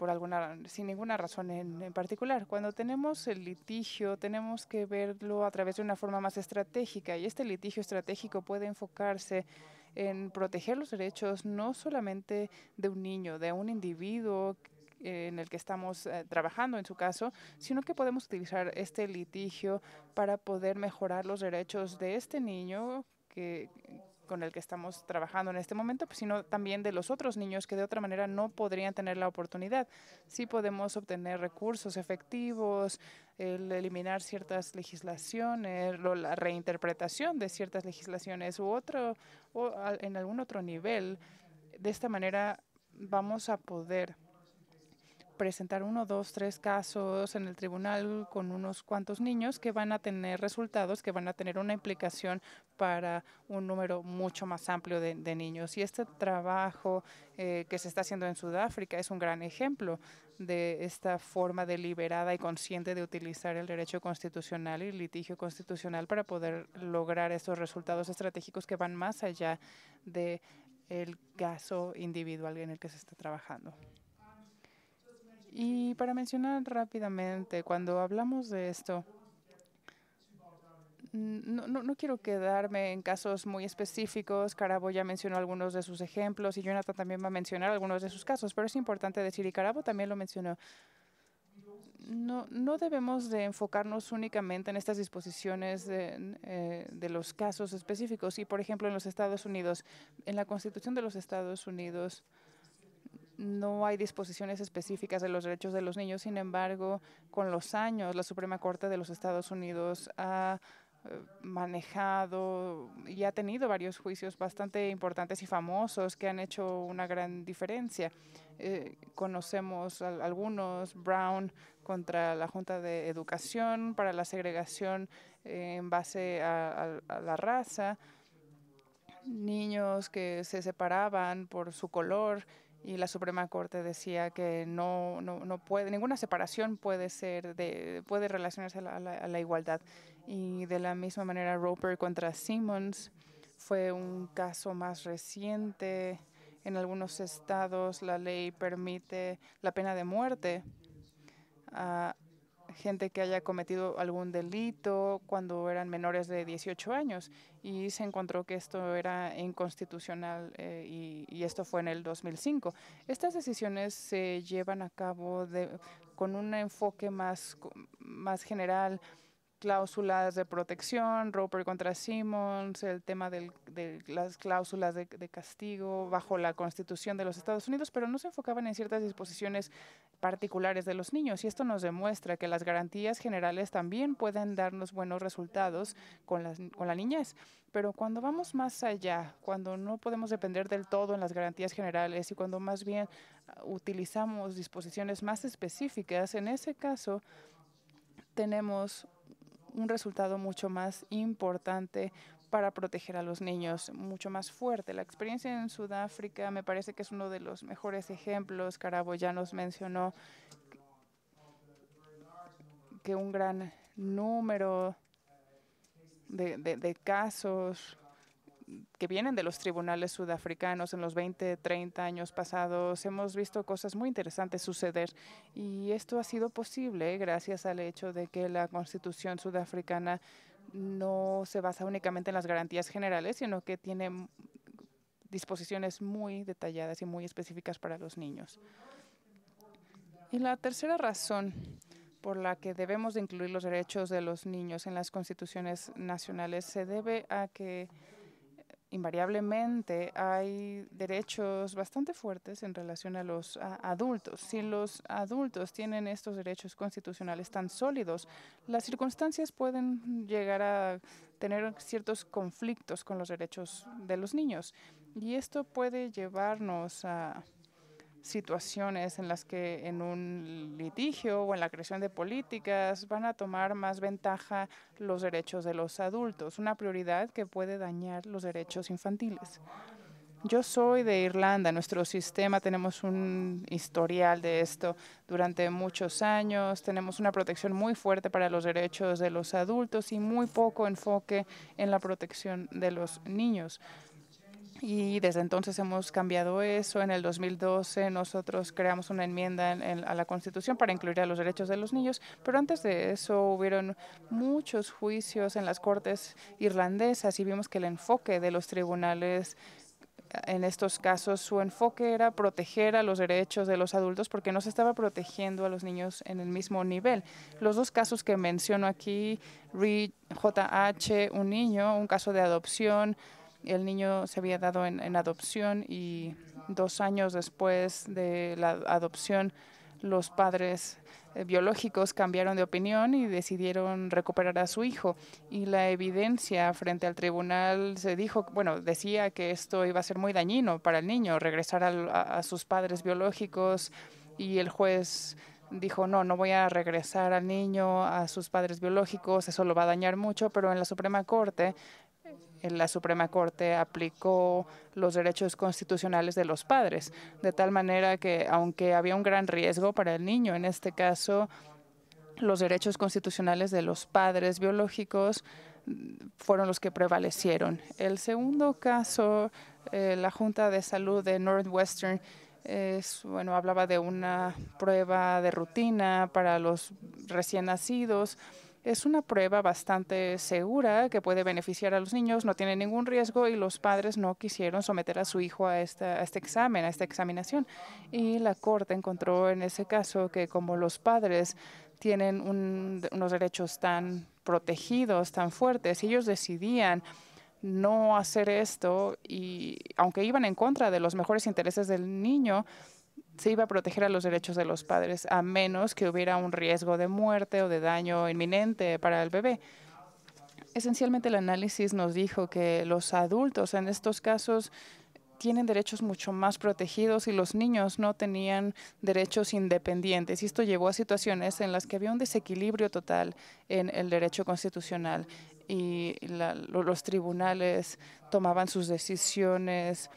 Speaker 3: sin ninguna razón en particular. Cuando tenemos el litigio, tenemos que verlo a través de una forma más estratégica, y este litigio estratégico puede enfocarse en proteger los derechos no solamente de un niño, de un individuo en el que estamos trabajando en su caso, sino que podemos utilizar este litigio para poder mejorar los derechos de este niño con el que estamos trabajando en este momento, pues, sino también de los otros niños que de otra manera no podrían tener la oportunidad. Sí podemos obtener recursos efectivos, el eliminar ciertas legislaciones, la reinterpretación de ciertas legislaciones en algún otro nivel. De esta manera vamos a poder presentar 1, 2, 3 casos en el tribunal con unos cuantos niños que van a tener resultados, que van a tener una implicación para un número mucho más amplio de niños. Y este trabajo que se está haciendo en Sudáfrica es un gran ejemplo de esta forma deliberada y consciente de utilizar el derecho constitucional y el litigio constitucional para poder lograr estos resultados estratégicos que van más allá del caso individual en el que se está trabajando. Y para mencionar rápidamente, cuando hablamos de esto, no quiero quedarme en casos muy específicos. Carabo ya mencionó algunos de sus ejemplos y Jonathan también va a mencionar algunos de sus casos, pero es importante decir, y Carabo también lo mencionó, no debemos de enfocarnos únicamente en estas disposiciones de los casos específicos. Y, por ejemplo, en los Estados Unidos, en la Constitución de los Estados Unidos, no hay disposiciones específicas de los derechos de los niños. Sin embargo, con los años, la Suprema Corte de los Estados Unidos ha manejado y ha tenido varios juicios bastante importantes y famosos que han hecho una gran diferencia. Conocemos algunos, Brown contra la Junta de Educación para la segregación en base a la raza, niños que se separaban por su color. Y la Suprema Corte decía que no puede, ninguna separación puede relacionarse a la igualdad. Y de la misma manera, Roper contra Simmons fue un caso más reciente. En algunos estados la ley permite la pena de muerte a gente que haya cometido algún delito cuando eran menores de 18 años y se encontró que esto era inconstitucional y esto fue en el 2005. Estas decisiones se llevan a cabo con un enfoque más general, cláusulas de protección, Roper contra Simmons, el tema de las cláusulas de castigo bajo la Constitución de los Estados Unidos, pero no se enfocaban en ciertas disposiciones particulares de los niños. Y esto nos demuestra que las garantías generales también pueden darnos buenos resultados con la niñez. Pero cuando vamos más allá, cuando no podemos depender del todo en las garantías generales y cuando más bien utilizamos disposiciones más específicas, en ese caso tenemos un resultado mucho más importante para proteger a los niños, mucho más fuerte. La experiencia en Sudáfrica me parece que es uno de los mejores ejemplos. Carabo ya nos mencionó que un gran número de casos que vienen de los tribunales sudafricanos en los 20, 30 años pasados, hemos visto cosas muy interesantes suceder. Y esto ha sido posible gracias al hecho de que la Constitución sudafricana no se basa únicamente en las garantías generales, sino que tiene disposiciones muy detalladas y muy específicas para los niños. Y la tercera razón por la que debemos de incluir los derechos de los niños en las constituciones nacionales se debe a que invariablemente hay derechos bastante fuertes en relación a los adultos. Si los adultos tienen estos derechos constitucionales tan sólidos, las circunstancias pueden llegar a tener ciertos conflictos con los derechos de los niños. Y esto puede llevarnos a situaciones en las que en un litigio o en la creación de políticas van a tomar más ventaja los derechos de los adultos, una prioridad que puede dañar los derechos infantiles. Yo soy de Irlanda. En nuestro sistema tenemos un historial de esto durante muchos años. Tenemos una protección muy fuerte para los derechos de los adultos y muy poco enfoque en la protección de los niños. Y desde entonces hemos cambiado eso. En el 2012 nosotros creamos una enmienda a la Constitución para incluir a los derechos de los niños, pero antes de eso hubieron muchos juicios en las cortes irlandesas y vimos que el enfoque de los tribunales en estos casos su enfoque era proteger a los derechos de los adultos porque no se estaba protegiendo a los niños en el mismo nivel. Los dos casos que menciono aquí, Reed J.H., un niño, un caso de adopción, el niño se había dado en adopción y 2 años después de la adopción los padres biológicos cambiaron de opinión y decidieron recuperar a su hijo. Y la evidencia frente al tribunal se dijo, bueno, decía que esto iba a ser muy dañino para el niño, regresar a sus padres biológicos, y el juez dijo, no voy a regresar al niño a sus padres biológicos, eso lo va a dañar mucho, pero en la Suprema Corte aplicó los derechos constitucionales de los padres, de tal manera que, aunque había un gran riesgo para el niño, en este caso, los derechos constitucionales de los padres biológicos fueron los que prevalecieron. El segundo caso, la Junta de Salud de Northwestern, hablaba de una prueba de rutina para los recién nacidos. Es una prueba bastante segura que puede beneficiar a los niños, no tiene ningún riesgo y los padres no quisieron someter a su hijo a este examen, a esta examinación. Y la Corte encontró en ese caso que como los padres tienen unos derechos tan protegidos, tan fuertes, y ellos decidían no hacer esto y aunque iban en contra de los mejores intereses del niño, se iba a proteger a los derechos de los padres, a menos que hubiera un riesgo de muerte o de daño inminente para el bebé. Esencialmente, el análisis nos dijo que los adultos en estos casos tienen derechos mucho más protegidos y los niños no tenían derechos independientes. Y esto llevó a situaciones en las que había un desequilibrio total en el derecho constitucional y los tribunales tomaban sus decisiones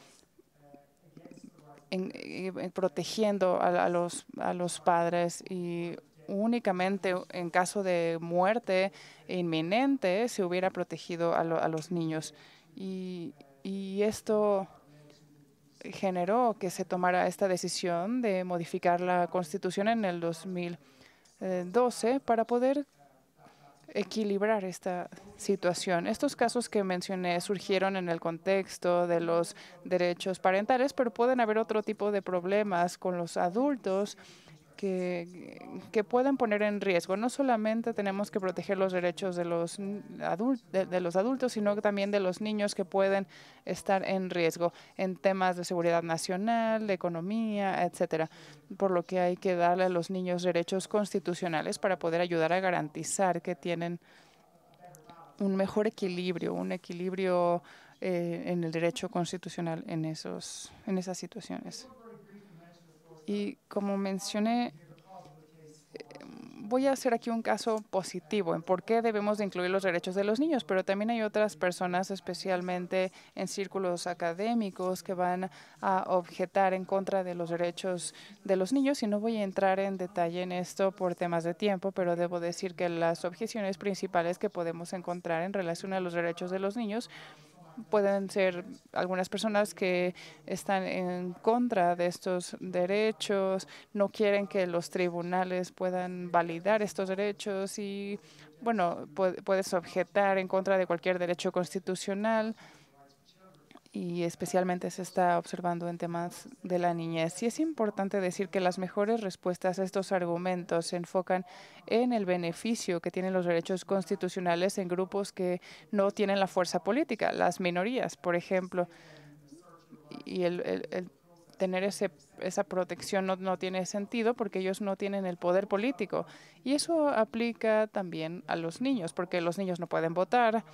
Speaker 3: protegiendo a los padres, y únicamente en caso de muerte inminente se hubiera protegido a los niños. Y esto generó que se tomara esta decisión de modificar la Constitución en el 2012 para poder equilibrar esta situación. Estos casos que mencioné surgieron en el contexto de los derechos parentales, pero pueden haber otro tipo de problemas con los adultos que pueden poner en riesgo. No solamente tenemos que proteger los derechos de los adultos, sino también de los niños que pueden estar en riesgo en temas de seguridad nacional, de economía, etcétera. Por lo que hay que darle a los niños derechos constitucionales para poder ayudar a garantizar que tienen un mejor equilibrio, en el derecho constitucional en esas situaciones. Y como mencioné, voy a hacer aquí un caso positivo en por qué debemos de incluir los derechos de los niños, pero también hay otras personas, especialmente en círculos académicos, que van a objetar en contra de los derechos de los niños. Y no voy a entrar en detalle en esto por temas de tiempo, pero debo decir que las objeciones principales que podemos encontrar en relación a los derechos de los niños pueden ser algunas personas que están en contra de estos derechos, no quieren que los tribunales puedan validar estos derechos y, bueno, puedes objetar en contra de cualquier derecho constitucional, y especialmente se está observando en temas de la niñez. Y es importante decir que las mejores respuestas a estos argumentos se enfocan en el beneficio que tienen los derechos constitucionales en grupos que no tienen la fuerza política, las minorías, por ejemplo. Y el tener esa protección no tiene sentido porque ellos no tienen el poder político. Y eso aplica también a los niños, porque los niños no pueden votar,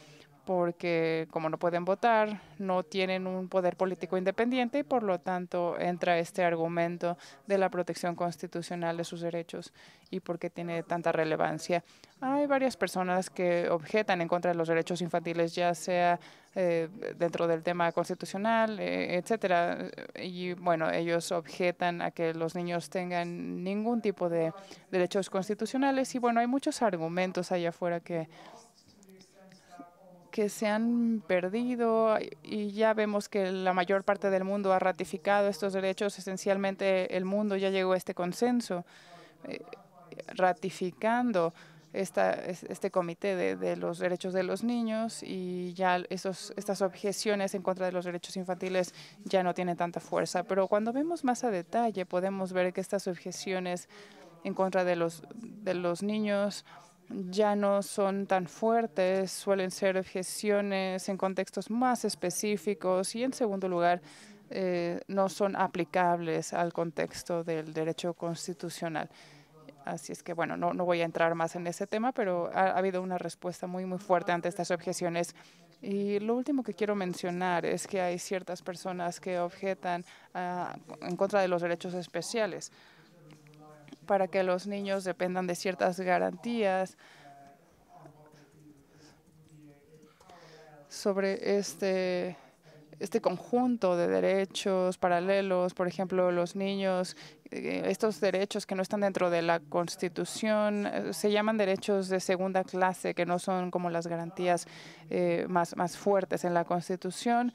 Speaker 3: porque como no pueden votar, no tienen un poder político independiente y por lo tanto entra este argumento de la protección constitucional de sus derechos y por qué tiene tanta relevancia. Hay varias personas que objetan en contra de los derechos infantiles, ya sea dentro del tema constitucional, etcétera. Y bueno, ellos objetan a que los niños tengan ningún tipo de derechos constitucionales y bueno, hay muchos argumentos allá afuera que se han perdido y ya vemos que la mayor parte del mundo ha ratificado estos derechos. Esencialmente el mundo ya llegó a este consenso, ratificando este comité de los derechos de los niños, y ya estas objeciones en contra de los derechos infantiles ya no tienen tanta fuerza. Pero cuando vemos más a detalle, podemos ver que estas objeciones en contra de los niños ya no son tan fuertes, suelen ser objeciones en contextos más específicos y, en segundo lugar, no son aplicables al contexto del derecho constitucional. Así es que, bueno, no voy a entrar más en ese tema, pero ha habido una respuesta muy, muy fuerte ante estas objeciones. Y lo último que quiero mencionar es que hay ciertas personas que objetan en contra de los derechos especiales para que los niños dependan de ciertas garantías sobre este conjunto de derechos paralelos. Por ejemplo, los niños, estos derechos que no están dentro de la Constitución, se llaman derechos de segunda clase, que no son como las garantías más fuertes en la Constitución.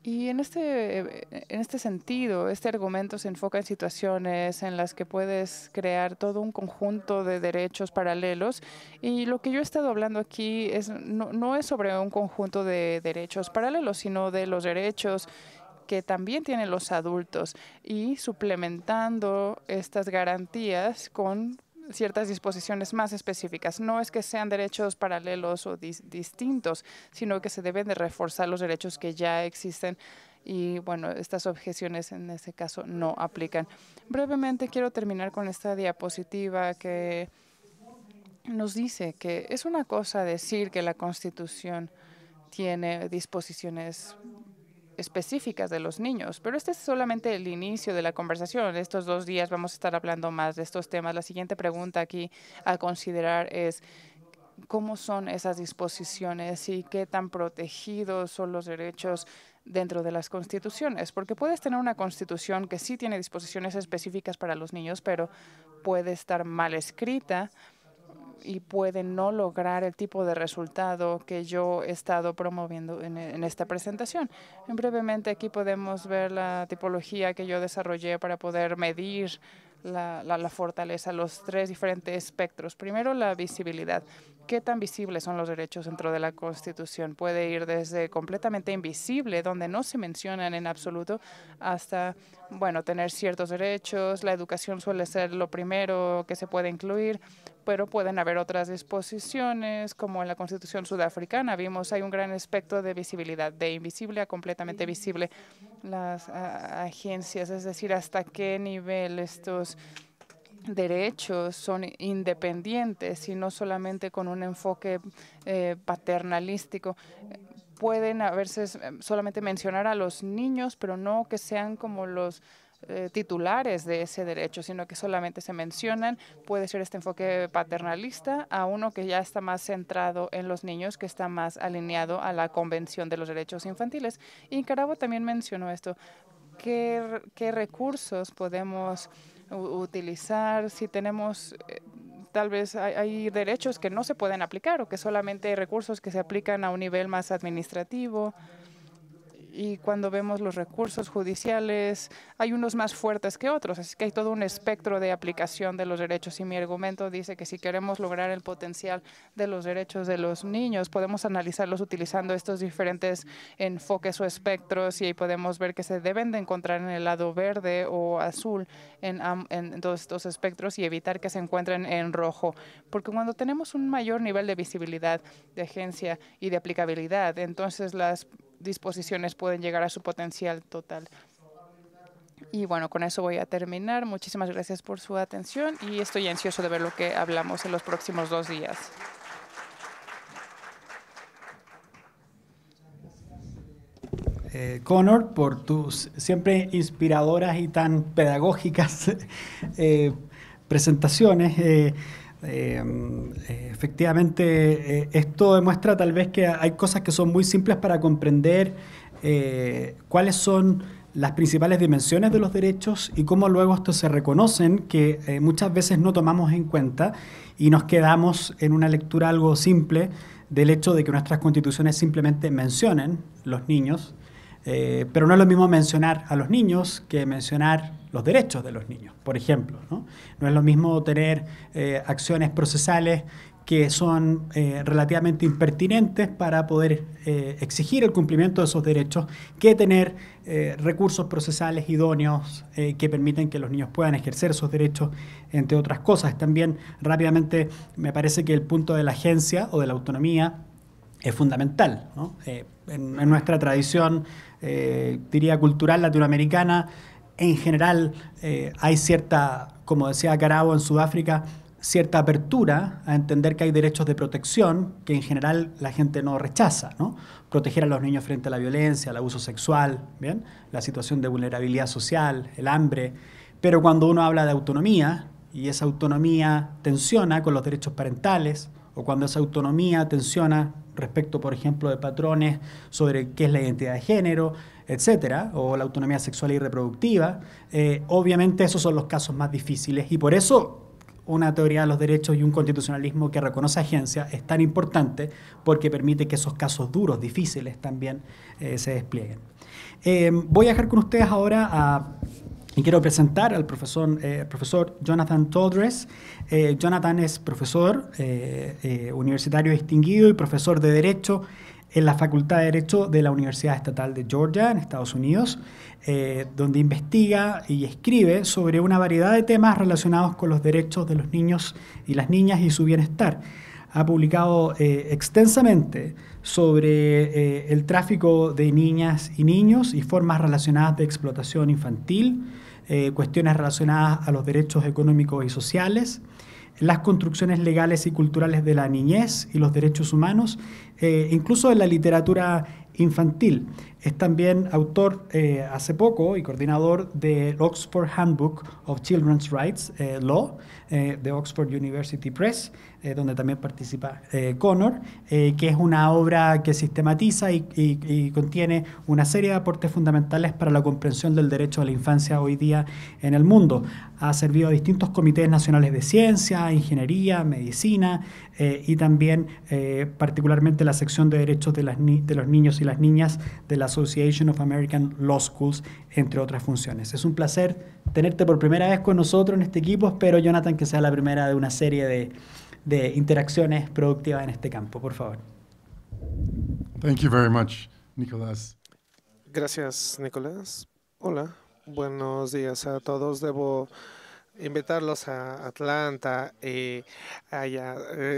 Speaker 3: Y en este sentido, este argumento se enfoca en situaciones en las que puedes crear todo un conjunto de derechos paralelos. Y lo que yo he estado hablando aquí no es sobre un conjunto de derechos paralelos, sino de los derechos que también tienen los adultos, y suplementando estas garantías con ciertas disposiciones más específicas. No es que sean derechos paralelos o distintos, sino que se deben de reforzar los derechos que ya existen. Y bueno, estas objeciones en ese caso no aplican. Brevemente quiero terminar con esta diapositiva que nos dice que es una cosa decir que la Constitución tiene disposiciones específicas de los niños, pero este es solamente el inicio de la conversación. Estos 2 días vamos a estar hablando más de estos temas. La siguiente pregunta aquí a considerar es cómo son esas disposiciones y qué tan protegidos son los derechos dentro de las constituciones, porque puedes tener una constitución que sí tiene disposiciones específicas para los niños, pero puede estar mal escrita y puede no lograr el tipo de resultado que yo he estado promoviendo en esta presentación. Brevemente, aquí podemos ver la tipología que yo desarrollé para poder medir la fortaleza, los 3 diferentes espectros. Primero, la visibilidad. ¿Qué tan visibles son los derechos dentro de la Constitución? Puede ir desde completamente invisible, donde no se mencionan en absoluto, hasta, bueno, tener ciertos derechos. La educación suele ser lo primero que se puede incluir, pero pueden haber otras disposiciones, como en la Constitución sudafricana. Vimos, hay un gran espectro de visibilidad, de invisible a completamente visible. Las agencias, es decir, hasta qué nivel estos derechos son independientes y no solamente con un enfoque paternalístico. Pueden a veces solamente mencionar a los niños, pero no que sean como los titulares de ese derecho, sino que solamente se mencionan. Puede ser este enfoque paternalista a uno que ya está más centrado en los niños, que está más alineado a la Convención de los Derechos Infantiles. Y Nicaragua también mencionó esto. ¿Qué recursos podemos utilizar si tenemos tal vez hay derechos que no se pueden aplicar, o que solamente hay recursos que se aplican a un nivel más administrativo? Y cuando vemos los recursos judiciales, hay unos más fuertes que otros, así que hay todo un espectro de aplicación de los derechos. Y mi argumento dice que si queremos lograr el potencial de los derechos de los niños, podemos analizarlos utilizando estos diferentes enfoques o espectros, y ahí podemos ver que se deben de encontrar en el lado verde o azul en todos estos espectros, y evitar que se encuentren en rojo. Porque cuando tenemos un mayor nivel de visibilidad, de agencia y de aplicabilidad, entonces las disposiciones pueden llegar a su potencial total. Y bueno, con eso voy a terminar. Muchísimas gracias por su atención y estoy ansioso de ver lo que hablamos en los próximos 2 días.
Speaker 1: Connor, por tus siempre inspiradoras y tan pedagógicas presentaciones. Efectivamente, esto demuestra tal vez que hay cosas que son muy simples para comprender cuáles son las principales dimensiones de los derechos y cómo luego estos se reconocen, que muchas veces no tomamos en cuenta y nos quedamos en una lectura algo simple del hecho de que nuestras constituciones simplemente mencionen los niños, Pero no es lo mismo mencionar a los niños que mencionar los derechos de los niños, por ejemplo, ¿no? No es lo mismo tener acciones procesales que son relativamente impertinentes para poder exigir el cumplimiento de esos derechos que tener recursos procesales idóneos que permiten que los niños puedan ejercer esos derechos, entre otras cosas. También rápidamente me parece que el punto de la agencia o de la autonomía es fundamental, ¿no? En nuestra tradición, diría cultural latinoamericana, en general hay cierta, como decía Carabo en Sudáfrica, cierta apertura a entender que hay derechos de protección que en general la gente no rechaza, ¿no? Proteger a los niños frente a la violencia, al abuso sexual, ¿bien? La situación de vulnerabilidad social, el hambre. Pero cuando uno habla de autonomía y esa autonomía tensiona con los derechos parentales, o cuando esa autonomía tensiona respecto, por ejemplo, de patrones sobre qué es la identidad de género, etcétera, o la autonomía sexual y reproductiva, obviamente esos son los casos más difíciles y por eso una teoría de los derechos y un constitucionalismo que reconoce agencia es tan importante porque permite que esos casos duros, difíciles también se desplieguen. Voy a dejar con ustedes ahora y quiero presentar al profesor Jonathan Todres. Jonathan es profesor universitario distinguido y profesor de Derecho en la Facultad de Derecho de la Universidad Estatal de Georgia, en Estados Unidos, donde investiga y escribe sobre una variedad de temas relacionados con los derechos de los niños y las niñas y su bienestar. Ha publicado extensamente sobre el tráfico de niñas y niños y formas relacionadas de explotación infantil, cuestiones relacionadas a los derechos económicos y sociales, las construcciones legales y culturales de la niñez y los derechos humanos, incluso en la literatura infantil. Es también autor hace poco y coordinador del Oxford Handbook of Children's Rights Law de Oxford University Press, donde también participa Connor, que es una obra que sistematiza y contiene una serie de aportes fundamentales para la comprensión del derecho a la infancia hoy día en el mundo. Ha servido a distintos comités nacionales de ciencia, ingeniería, medicina y también particularmente la sección de derechos de los niños y las niñas de la Association of American Law Schools, entre otras funciones. Es un placer tenerte por primera vez con nosotros en este equipo. Espero, Jonathan, que sea la primera de una serie de interacciones productivas en este campo. Por favor.
Speaker 4: Thank you very much, Nicolás.
Speaker 2: Gracias, Nicolás. Hola, buenos días a todos. Debo invitarlos a Atlanta y allá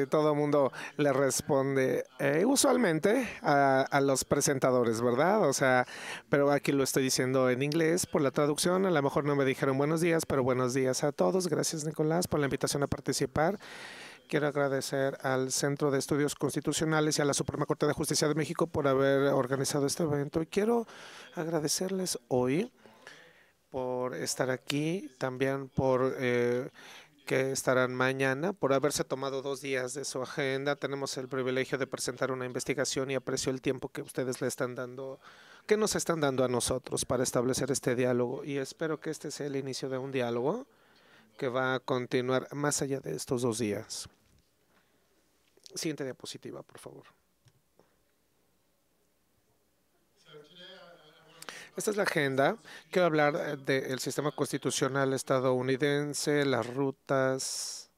Speaker 2: todo el mundo le responde usualmente a los presentadores, ¿verdad? O sea, pero aquí lo estoy diciendo en inglés por la traducción. A lo mejor no me dijeron buenos días, pero buenos días a todos. Gracias, Nicolás, por la invitación a participar. Quiero agradecer al Centro de Estudios Constitucionales y a la Suprema Corte de Justicia de México por haber organizado este evento. Y quiero agradecerles hoy por estar aquí, también por que estarán mañana, por haberse tomado 2 días de su agenda. Tenemos el privilegio de presentar una investigación y aprecio el tiempo que ustedes le están dando, que nos están dando a nosotros para establecer este diálogo. Y espero que este sea el inicio de un diálogo que va a continuar más allá de estos 2 días. Siguiente diapositiva, por favor. Esta es la agenda. Quiero hablar del sistema constitucional estadounidense, las rutas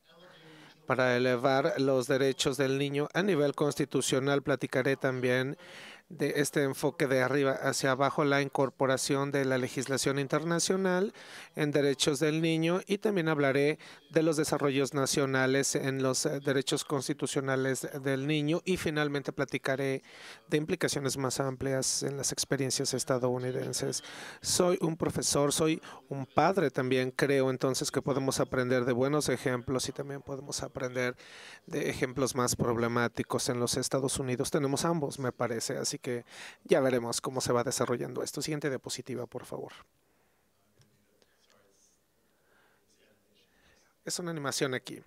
Speaker 2: para elevar los derechos del niño a nivel constitucional. Platicaré también de este enfoque de arriba hacia abajo, la incorporación de la legislación internacional en derechos del niño, y también hablaré de los desarrollos nacionales en los derechos constitucionales del niño, y finalmente platicaré de implicaciones más amplias en las experiencias estadounidenses. Soy un profesor, soy un padre también. Creo entonces que podemos aprender de buenos ejemplos y también podemos aprender de ejemplos más problemáticos. En los Estados Unidos tenemos ambos, me parece, así que ya veremos cómo se va desarrollando esto. Siguiente diapositiva, por favor. Es una animación aquí,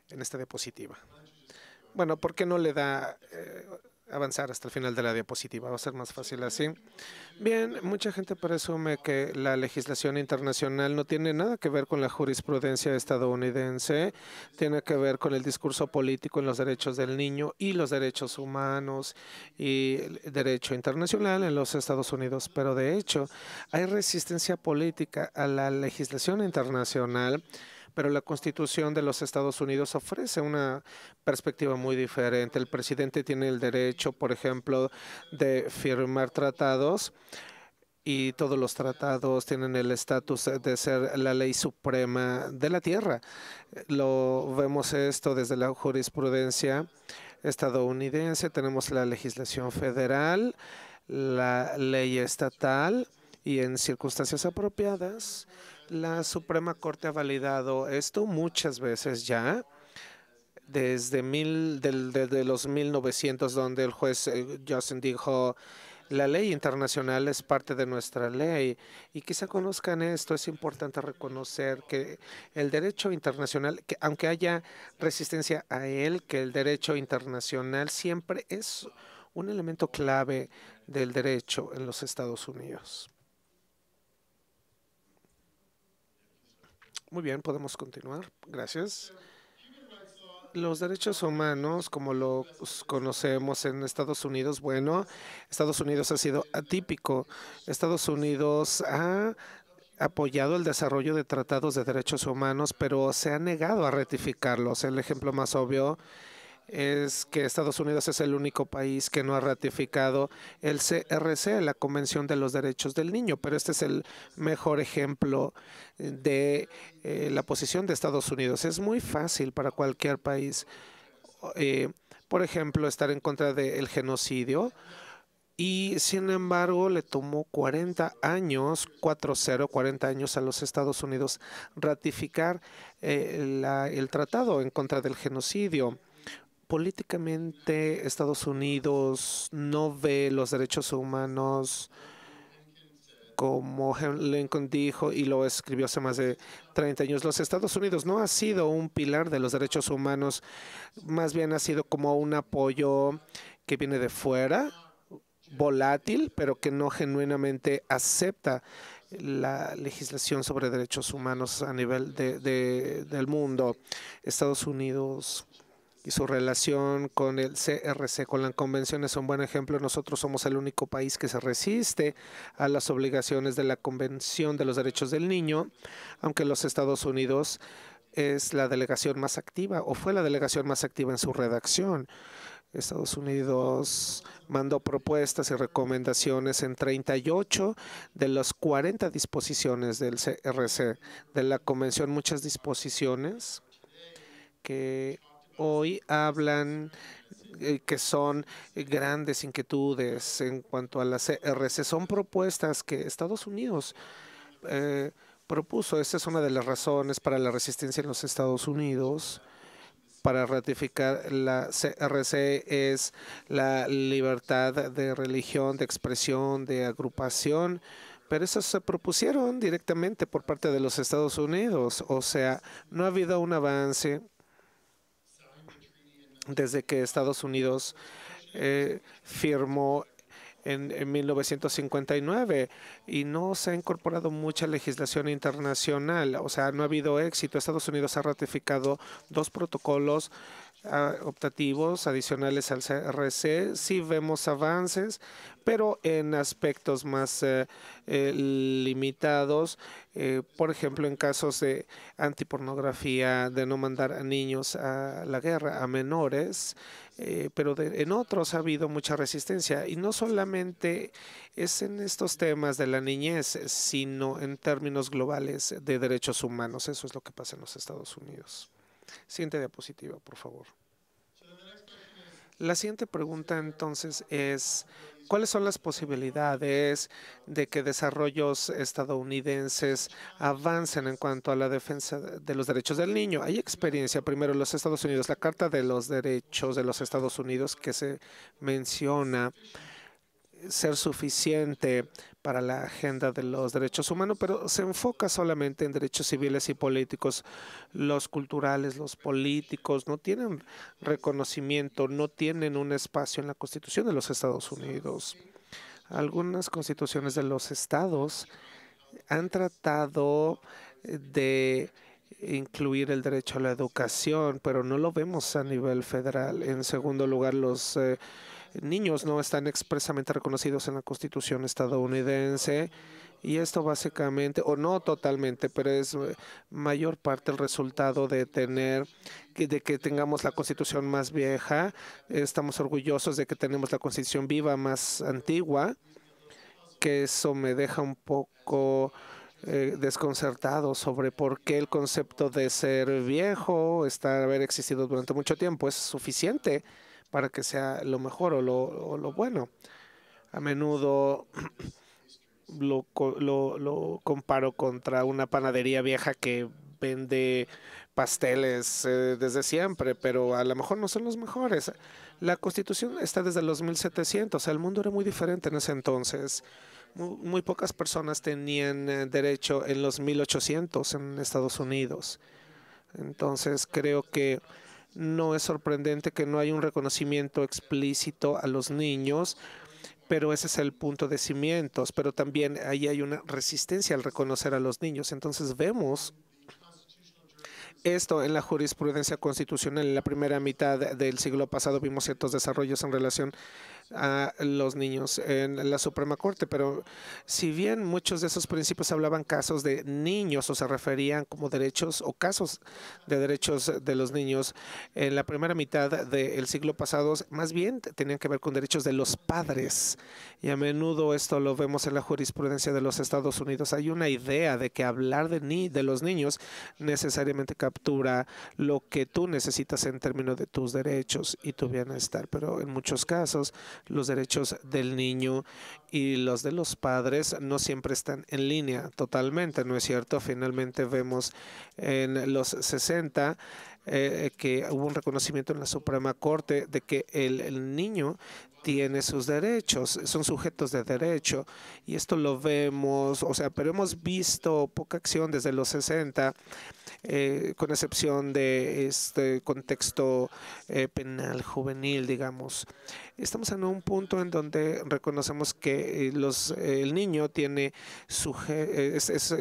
Speaker 2: en esta diapositiva. Bueno, ¿por qué no le da avanzar hasta el final de la diapositiva. Va a ser más fácil así. Bien, mucha gente presume que la legislación internacional no tiene nada que ver con la jurisprudencia estadounidense, tiene que ver con el discurso político en los derechos del niño y los derechos humanos y el derecho internacional en los Estados Unidos. Pero de hecho, hay resistencia política a la legislación internacional, pero la Constitución de los Estados Unidos ofrece una perspectiva muy diferente. El presidente tiene el derecho, por ejemplo, de firmar tratados y todos los tratados tienen el estatus de ser la ley suprema de la tierra. Lo vemos esto desde la jurisprudencia estadounidense. Tenemos la legislación federal, la ley estatal y en circunstancias apropiadas la Suprema Corte ha validado esto muchas veces ya, desde los 1900, donde el juez Johnson dijo, la ley internacional es parte de nuestra ley. Y quizá conozcan esto, es importante reconocer que el derecho internacional, que aunque haya resistencia a él, que el derecho internacional siempre es un elemento clave del derecho en los Estados Unidos. Muy bien, podemos continuar. Gracias. Los derechos humanos, como los conocemos en Estados Unidos, bueno, Estados Unidos ha sido atípico. Estados Unidos ha apoyado el desarrollo de tratados de derechos humanos, pero se ha negado a ratificarlos. El ejemplo más obvio es que Estados Unidos es el único país que no ha ratificado el CRC, la Convención de los Derechos del Niño, pero este es el mejor ejemplo de la posición de Estados Unidos. Es muy fácil para cualquier país, por ejemplo, estar en contra del genocidio, y sin embargo le tomó 40 años a los Estados Unidos ratificar el tratado en contra del genocidio. Políticamente, Estados Unidos no ve los derechos humanos como Lincoln dijo y lo escribió hace más de 30 años. Los Estados Unidos no ha sido un pilar de los derechos humanos, más bien ha sido como un apoyo que viene de fuera, volátil, pero que no genuinamente acepta la legislación sobre derechos humanos a nivel del mundo. Estados Unidos y su relación con el CRC, con la convención, es un buen ejemplo. Nosotros somos el único país que se resiste a las obligaciones de la Convención de los Derechos del Niño, aunque los Estados Unidos es la delegación más activa o fue la delegación más activa en su redacción. Estados Unidos mandó propuestas y recomendaciones en 38 de las 40 disposiciones del CRC, de la Convención, muchas disposiciones que hoy hablan que son grandes inquietudes en cuanto a la CRC. Son propuestas que Estados Unidos propuso. Esta es una de las razones para la resistencia en los Estados Unidos para ratificar la CRC, es la libertad de religión, de expresión, de agrupación, pero esas se propusieron directamente por parte de los Estados Unidos. O sea, no ha habido un avance desde que Estados Unidos firmó en 1959 y no se ha incorporado mucha legislación internacional. O sea, no ha habido éxito. Estados Unidos ha ratificado 2 protocolos optativos adicionales al CRC. Sí vemos avances, pero en aspectos más limitados. Por ejemplo, en casos de antipornografía, de no mandar a niños a la guerra, a menores, pero en otros ha habido mucha resistencia. Y no solamente es en estos temas de la niñez, sino en términos globales de derechos humanos. Eso es lo que pasa en los Estados Unidos. Siguiente diapositiva, por favor. La siguiente pregunta entonces es, ¿cuáles son las posibilidades de que desarrollos estadounidenses avancen en cuanto a la defensa de los derechos del niño? Hay experiencia, primero, en los Estados Unidos. La Carta de los Derechos de los Estados Unidos que se menciona ser suficiente para la agenda de los derechos humanos, pero se enfoca solamente en derechos civiles y políticos. Los culturales, los políticos no tienen reconocimiento, no tienen un espacio en la Constitución de los Estados Unidos. Algunas constituciones de los estados han tratado de incluir el derecho a la educación, pero no lo vemos a nivel federal. En segundo lugar, los niños no están expresamente reconocidos en la Constitución estadounidense y esto básicamente, o no totalmente, pero es mayor parte el resultado de que tengamos la Constitución más vieja. Estamos orgullosos de que tenemos la Constitución viva más antigua, que eso me deja un poco desconcertado sobre por qué el concepto de ser viejo, haber existido durante mucho tiempo, es suficiente para que sea lo mejor o lo bueno. A menudo lo comparo contra una panadería vieja que vende pasteles desde siempre, pero a lo mejor no son los mejores. La Constitución está desde los 1700, el mundo era muy diferente en ese entonces. Muy pocas personas tenían derecho en los 1800 en Estados Unidos. Entonces creo que no es sorprendente que no haya un reconocimiento explícito a los niños, pero ese es el punto de cimientos. Pero también ahí hay una resistencia al reconocer a los niños. Entonces vemos esto en la jurisprudencia constitucional. En la primera mitad del siglo pasado vimos ciertos desarrollos en relación a los niños en la Suprema Corte, pero si bien muchos de esos principios hablaban casos de niños o se referían como derechos o casos de derechos de los niños, en la primera mitad del siglo pasado más bien tenían que ver con derechos de los padres, y a menudo esto lo vemos en la jurisprudencia de los Estados Unidos. Hay una idea de que hablar de los niños necesariamente captura lo que tú necesitas en términos de tus derechos y tu bienestar, pero en muchos casos los derechos del niño y los de los padres no siempre están en línea totalmente, ¿no es cierto? Finalmente vemos en los 60 que hubo un reconocimiento en la Suprema Corte de que el niño tiene sus derechos, son sujetos de derecho, y esto lo vemos, pero hemos visto poca acción desde los 60, con excepción de este contexto penal juvenil, digamos. Estamos en un punto en donde reconocemos que el niño es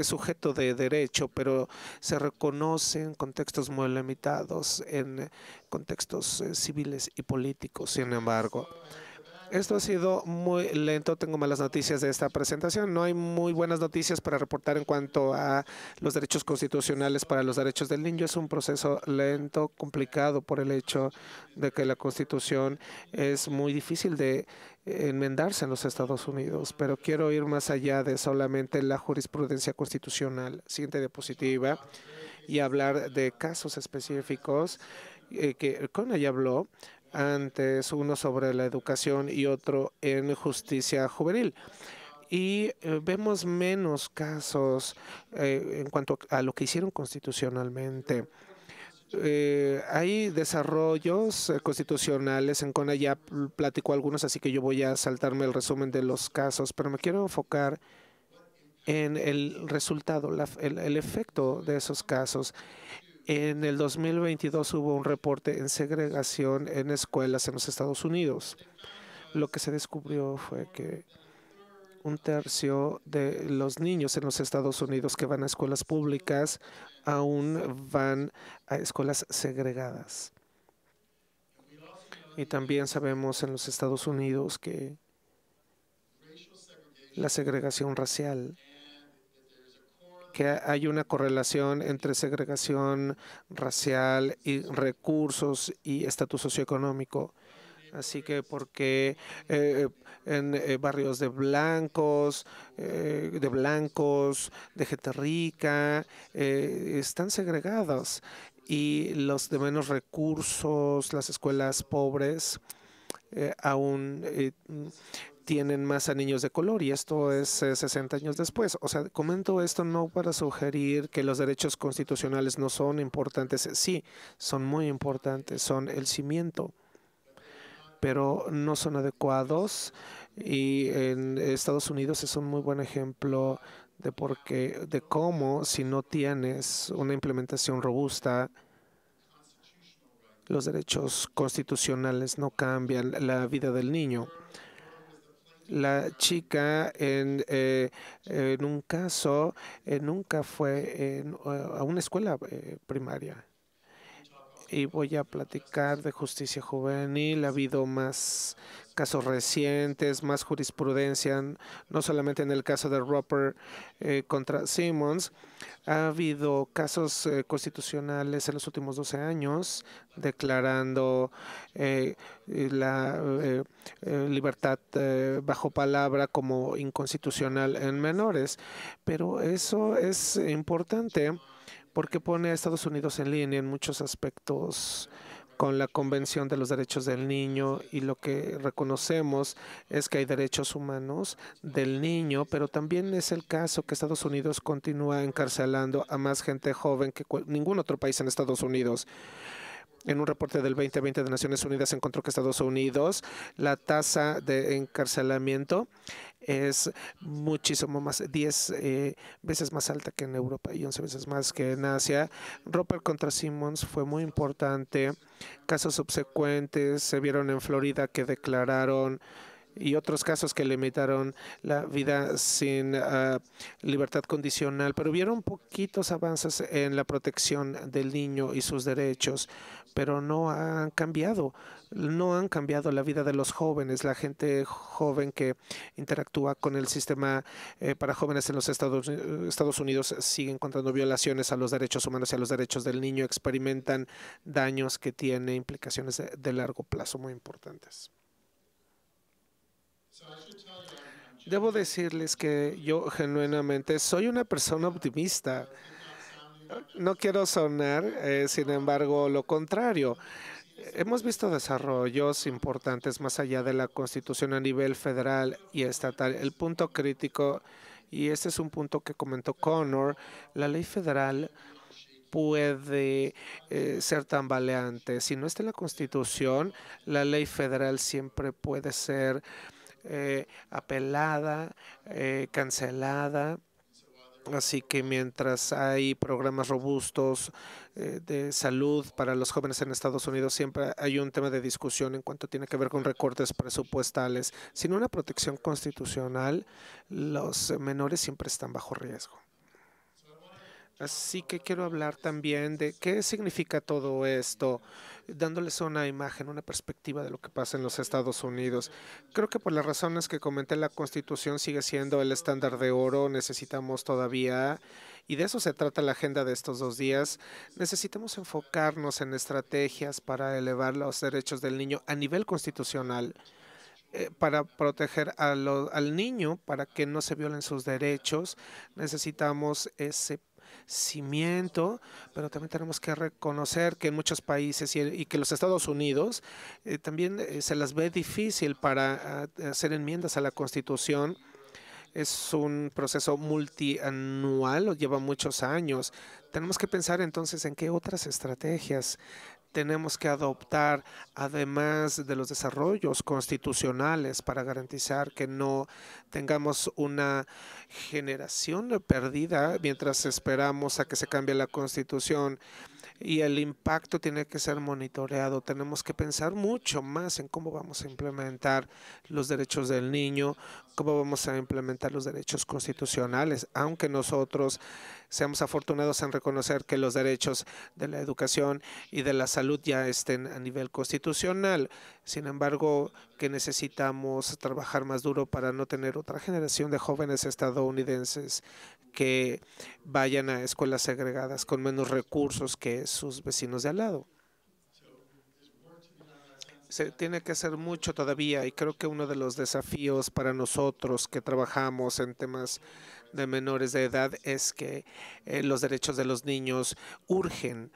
Speaker 2: sujeto de derecho, pero se reconoce en contextos muy limitados, en contextos civiles y políticos. Sin embargo, esto ha sido muy lento. Tengo malas noticias de esta presentación. No hay muy buenas noticias para reportar en cuanto a los derechos constitucionales para los derechos del niño. Es un proceso lento, complicado por el hecho de que la Constitución es muy difícil de enmendarse en los Estados Unidos. Pero quiero ir más allá de solamente la jurisprudencia constitucional. Siguiente diapositiva. Y hablar de casos específicos que Connie ya habló antes, uno sobre la educación y otro en justicia juvenil. Y vemos menos casos en cuanto a lo que hicieron constitucionalmente. Hay desarrollos constitucionales, en CONA ya platicó algunos, así que yo voy a saltarme el resumen de los casos, pero me quiero enfocar en el resultado, el efecto de esos casos. En el 2022 hubo un reporte en segregación en escuelas en los Estados Unidos. Lo que se descubrió fue que un tercio de los niños en los Estados Unidos que van a escuelas públicas aún van a escuelas segregadas. Y también sabemos en los Estados Unidos que la segregación racial, que hay una correlación entre segregación racial y recursos y estatus socioeconómico. Así que porque en barrios de blancos, de gente rica, están segregados, y los de menos recursos, las escuelas pobres, aún tienen más a niños de color, y esto es 60 años después. Comento esto no para sugerir que los derechos constitucionales no son importantes. Sí, son muy importantes, son el cimiento. pero no son adecuados. Y en Estados Unidos es un muy buen ejemplo de cómo si no tienes una implementación robusta, los derechos constitucionales no cambian la vida del niño. La chica en un caso nunca fue a una escuela primaria. Y voy a platicar de justicia juvenil. Ha habido más casos recientes, más jurisprudencia, no solamente en el caso de Roper contra Simmons. Ha habido casos constitucionales en los últimos 12 años declarando la libertad bajo palabra como inconstitucional en menores. Pero eso es importante porque pone a Estados Unidos en línea en muchos aspectos con la Convención de los Derechos del Niño, y lo que reconocemos es que hay derechos humanos del niño, pero también es el caso que Estados Unidos continúa encarcelando a más gente joven que ningún otro país en Estados Unidos. En un reporte del 2020 de Naciones Unidas encontró que Estados Unidos, la tasa de encarcelamiento es muchísimo más, 10 veces más alta que en Europa y 11 veces más que en Asia. Roper contra Simmons fue muy importante. Casos subsecuentes se vieron en Florida que declararon, y otros casos que limitaron la vida sin libertad condicional, pero hubieron poquitos avances en la protección del niño y sus derechos, pero no han cambiado la vida de los jóvenes, la gente joven que interactúa con el sistema para jóvenes en los Estados Unidos sigue encontrando violaciones a los derechos humanos y a los derechos del niño, experimentan daños que tienen implicaciones de largo plazo muy importantes. Debo decirles que yo genuinamente soy una persona optimista. No quiero sonar, sin embargo, lo contrario. Hemos visto desarrollos importantes más allá de la Constitución a nivel federal y estatal. El punto crítico, y este es un punto que comentó Connor, la ley federal puede ser tambaleante. Si no está en la Constitución, la ley federal siempre puede ser apelada, cancelada. Así que mientras hay programas robustos de salud para los jóvenes en Estados Unidos, siempre hay un tema de discusión en cuanto tiene que ver con recortes presupuestales. Sin una protección constitucional, los menores siempre están bajo riesgo. Así que quiero hablar también de qué significa todo esto, dándoles una imagen, una perspectiva de lo que pasa en los Estados Unidos. Creo que por las razones que comenté, la Constitución sigue siendo el estándar de oro. Necesitamos todavía, y de eso se trata la agenda de estos 2 días, necesitamos enfocarnos en estrategias para elevar los derechos del niño a nivel constitucional, para proteger al niño, para que no se violen sus derechos. Necesitamos ese cimiento, pero también tenemos que reconocer que en muchos países y que los Estados Unidos también se las ve difícil para hacer enmiendas a la Constitución. Es un proceso multianual, lleva muchos años. Tenemos que pensar entonces en qué otras estrategias tenemos que adoptar, además de los desarrollos constitucionales, para garantizar que no tengamos una generación perdida mientras esperamos a que se cambie la Constitución. Y el impacto tiene que ser monitoreado. Tenemos que pensar mucho más en cómo vamos a implementar los derechos del niño, cómo vamos a implementar los derechos constitucionales, aunque nosotros seamos afortunados en reconocer que los derechos de la educación y de la salud ya estén a nivel constitucional. Sin embargo, que necesitamos trabajar más duro para no tener otra generación de jóvenes estadounidenses que vayan a escuelas segregadas con menos recursos que sus vecinos de al lado. Se tiene que hacer mucho todavía, y creo que uno de los desafíos para nosotros que trabajamos en temas de menores de edad es que los derechos de los niños urgen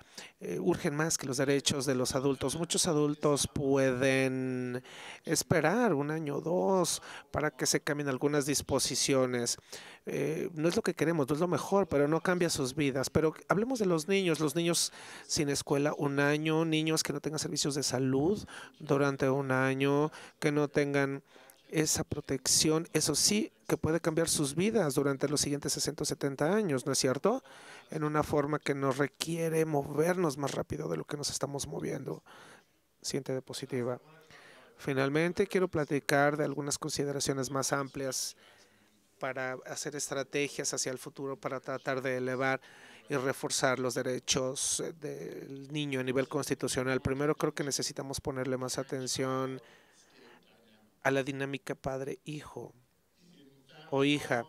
Speaker 2: más que los derechos de los adultos. Muchos adultos pueden esperar un año o dos para que se cambien algunas disposiciones. No es lo que queremos, no es lo mejor, pero no cambia sus vidas. Pero hablemos de los niños sin escuela un año, niños que no tengan servicios de salud durante un año, que no tengan esa protección, eso sí, que puede cambiar sus vidas durante los siguientes 60 o 70 años, ¿no es cierto? En una forma que nos requiere movernos más rápido de lo que nos estamos moviendo. Siguiente diapositiva. Finalmente, quiero platicar de algunas consideraciones más amplias para hacer estrategias hacia el futuro, para tratar de elevar y reforzar los derechos del niño a nivel constitucional. Primero, creo que necesitamos ponerle más atención a la dinámica padre-hijo o hija.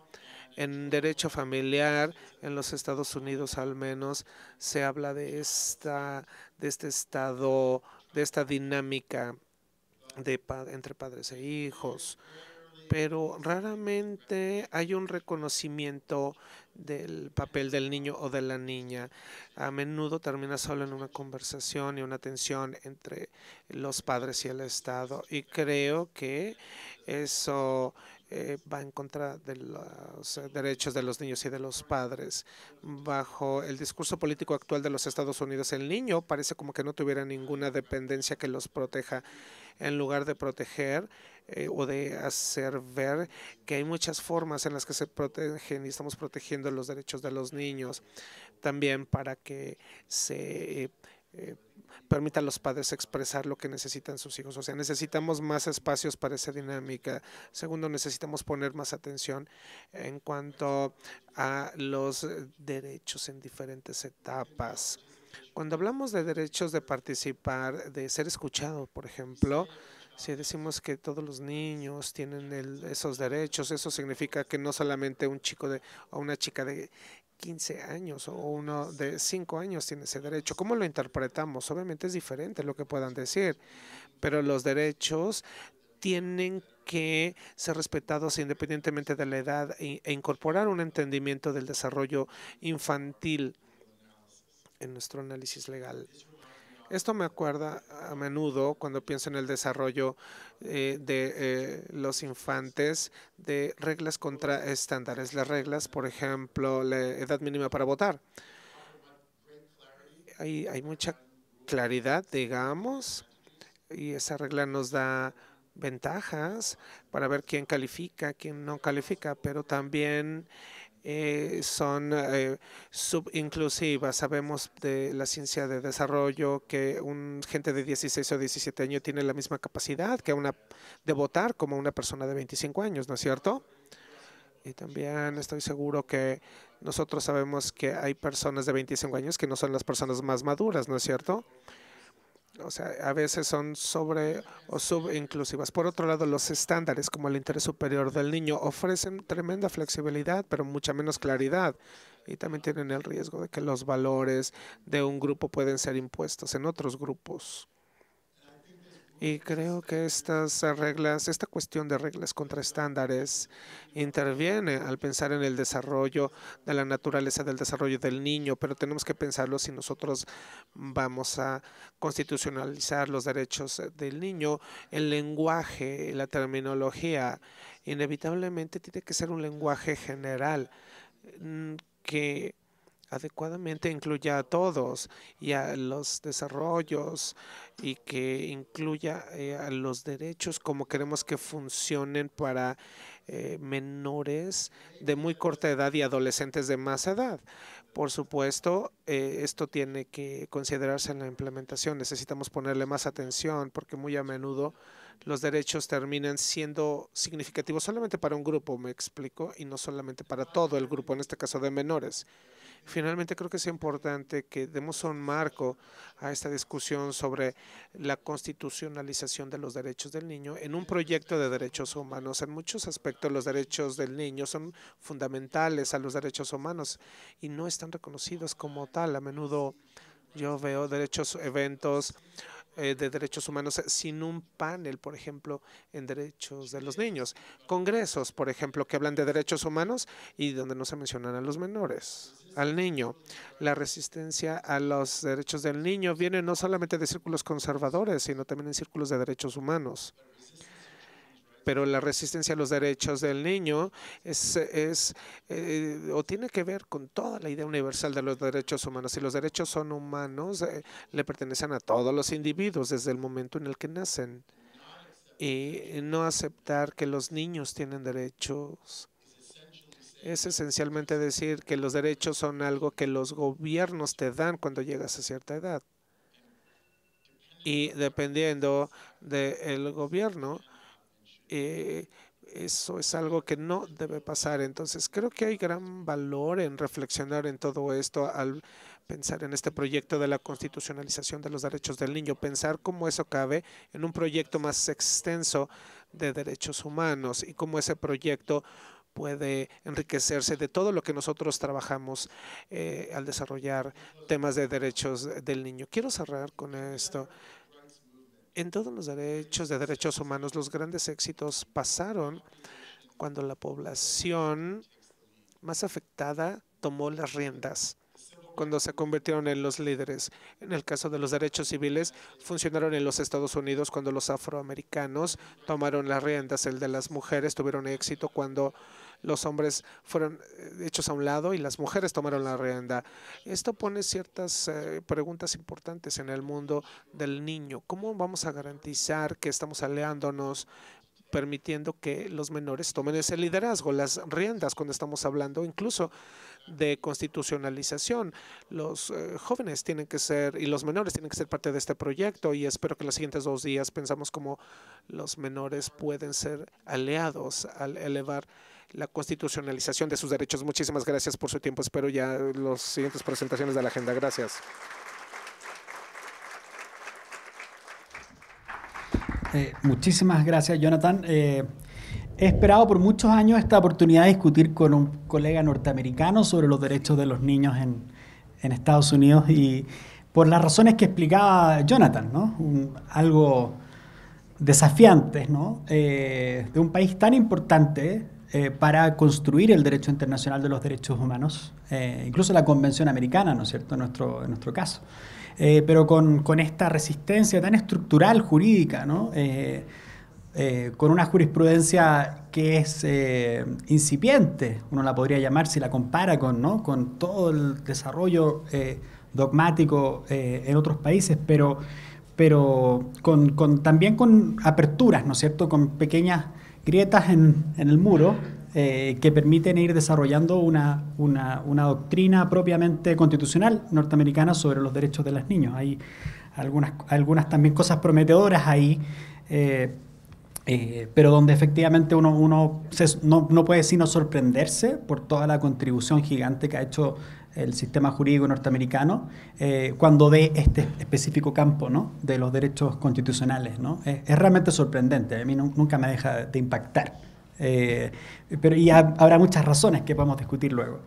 Speaker 2: En derecho familiar, en los Estados Unidos al menos, se habla de esta dinámica entre padres e hijos, pero raramente hay un reconocimiento del papel del niño o de la niña. A menudo termina solo en una conversación y una tensión entre los padres y el Estado. Y creo que eso va en contra de los derechos de los niños y de los padres. Bajo el discurso político actual de los Estados Unidos, el niño parece como que no tuviera ninguna dependencia que los proteja, en lugar de proteger o de hacer ver que hay muchas formas en las que se protegen y estamos protegiendo los derechos de los niños, también para que se permita a los padres expresar lo que necesitan sus hijos. O sea, necesitamos más espacios para esa dinámica. Segundo, necesitamos poner más atención en cuanto a los derechos en diferentes etapas. Cuando hablamos de derechos de participar, de ser escuchado, por ejemplo, si decimos que todos los niños tienen esos derechos, eso significa que no solamente un chico o una chica de 15 años o uno de 5 años tiene ese derecho. ¿Cómo lo interpretamos? Obviamente es diferente lo que puedan decir, pero los derechos tienen que ser respetados independientemente de la edad e incorporar un entendimiento del desarrollo infantil en nuestro análisis legal. Esto me acuerda a menudo cuando pienso en el desarrollo de los infantes de reglas contra estándares. Las reglas, por ejemplo, la edad mínima para votar. Hay mucha claridad, digamos, y esa regla nos da ventajas para ver quién califica, quién no califica, pero también son subinclusivas. Sabemos de la ciencia de desarrollo que un gente de 16 o 17 años tiene la misma capacidad de votar como una persona de 25 años, ¿no es cierto? Y también estoy seguro que nosotros sabemos que hay personas de 25 años que no son las personas más maduras, ¿no es cierto? O sea, a veces son sobre o subinclusivas. Por otro lado, los estándares como el interés superior del niño ofrecen tremenda flexibilidad, pero mucha menos claridad. Y también tienen el riesgo de que los valores de un grupo pueden ser impuestos en otros grupos. Y creo que esta cuestión de reglas contra estándares interviene al pensar en el desarrollo de la naturaleza del desarrollo del niño, pero tenemos que pensarlo si nosotros vamos a constitucionalizar los derechos del niño. El lenguaje, la terminología, inevitablemente tiene que ser un lenguaje general que adecuadamente incluya a todos y a los desarrollos y que incluya a los derechos como queremos que funcionen para menores de muy corta edad y adolescentes de más edad. Por supuesto, esto tiene que considerarse en la implementación. Necesitamos ponerle más atención porque muy a menudo los derechos terminan siendo significativos solamente para un grupo, me explico, y no solamente para todo el grupo, en este caso de menores. Finalmente, creo que es importante que demos un marco a esta discusión sobre la constitucionalización de los derechos del niño en un proyecto de derechos humanos. En muchos aspectos, los derechos del niño son fundamentales a los derechos humanos y no están reconocidos como tal. A menudo yo veo eventos de derechos humanos sin un panel, por ejemplo, en derechos de los niños. Congresos, por ejemplo, que hablan de derechos humanos y donde no se mencionan a los menores, al niño. La resistencia a los derechos del niño viene no solamente de círculos conservadores, sino también en círculos de derechos humanos. Pero la resistencia a los derechos del niño o tiene que ver con toda la idea universal de los derechos humanos. Si los derechos son humanos, le pertenecen a todos los individuos desde el momento en el que nacen. Y no aceptar que los niños tienen derechos es esencialmente decir que los derechos son algo que los gobiernos te dan cuando llegas a cierta edad. Y dependiendo del gobierno, eso es algo que no debe pasar. Entonces, creo que hay gran valor en reflexionar en todo esto al pensar en este proyecto de la constitucionalización de los derechos del niño, pensar cómo eso cabe en un proyecto más extenso de derechos humanos y cómo ese proyecto puede enriquecerse de todo lo que nosotros trabajamos al desarrollar temas de derechos del niño. Quiero cerrar con esto. En todos los derechos humanos, los grandes éxitos pasaron cuando la población más afectada tomó las riendas, cuando se convirtieron en los líderes. En el caso de los derechos civiles, funcionaron en los Estados Unidos cuando los afroamericanos tomaron las riendas. El de las mujeres tuvieron éxito cuando los hombres fueron hechos a un lado y las mujeres tomaron la rienda. Esto pone ciertas preguntas importantes en el mundo del niño. ¿Cómo vamos a garantizar que estamos aliándonos, permitiendo que los menores tomen ese liderazgo, las riendas, cuando estamos hablando incluso de constitucionalización? Los jóvenes tienen que ser y los menores tienen que ser parte de este proyecto, y espero que los siguientes 2 días pensamos cómo los menores pueden ser aliados al elevar la constitucionalización de sus derechos. Muchísimas gracias por su tiempo. Espero ya las siguientes presentaciones de la agenda. Gracias.
Speaker 1: Muchísimas gracias, Jonathan. He esperado por muchos años esta oportunidad de discutir con un colega norteamericano sobre los derechos de los niños en Estados Unidos, y por las razones que explicaba Jonathan, ¿no? Algo desafiantes, ¿no? De un país tan importante para construir el derecho internacional de los derechos humanos, incluso la Convención Americana, ¿no es cierto?, en nuestro caso. Pero con esta resistencia tan estructural jurídica, ¿no? Con una jurisprudencia que es incipiente, uno la podría llamar si la compara ¿no?, con todo el desarrollo dogmático en otros países, pero también con aperturas, ¿no es cierto?, con pequeñas grietas en el muro que permiten ir desarrollando una doctrina propiamente constitucional norteamericana sobre los derechos de los niños. Hay algunas también cosas prometedoras ahí, pero donde efectivamente uno no puede sino sorprenderse por toda la contribución gigante que ha hecho el sistema jurídico norteamericano cuando ve este específico campo, ¿no?, de los derechos constitucionales, ¿no? Es realmente sorprendente, a mí nunca me deja de impactar. Habrá muchas razones que podemos discutir luego.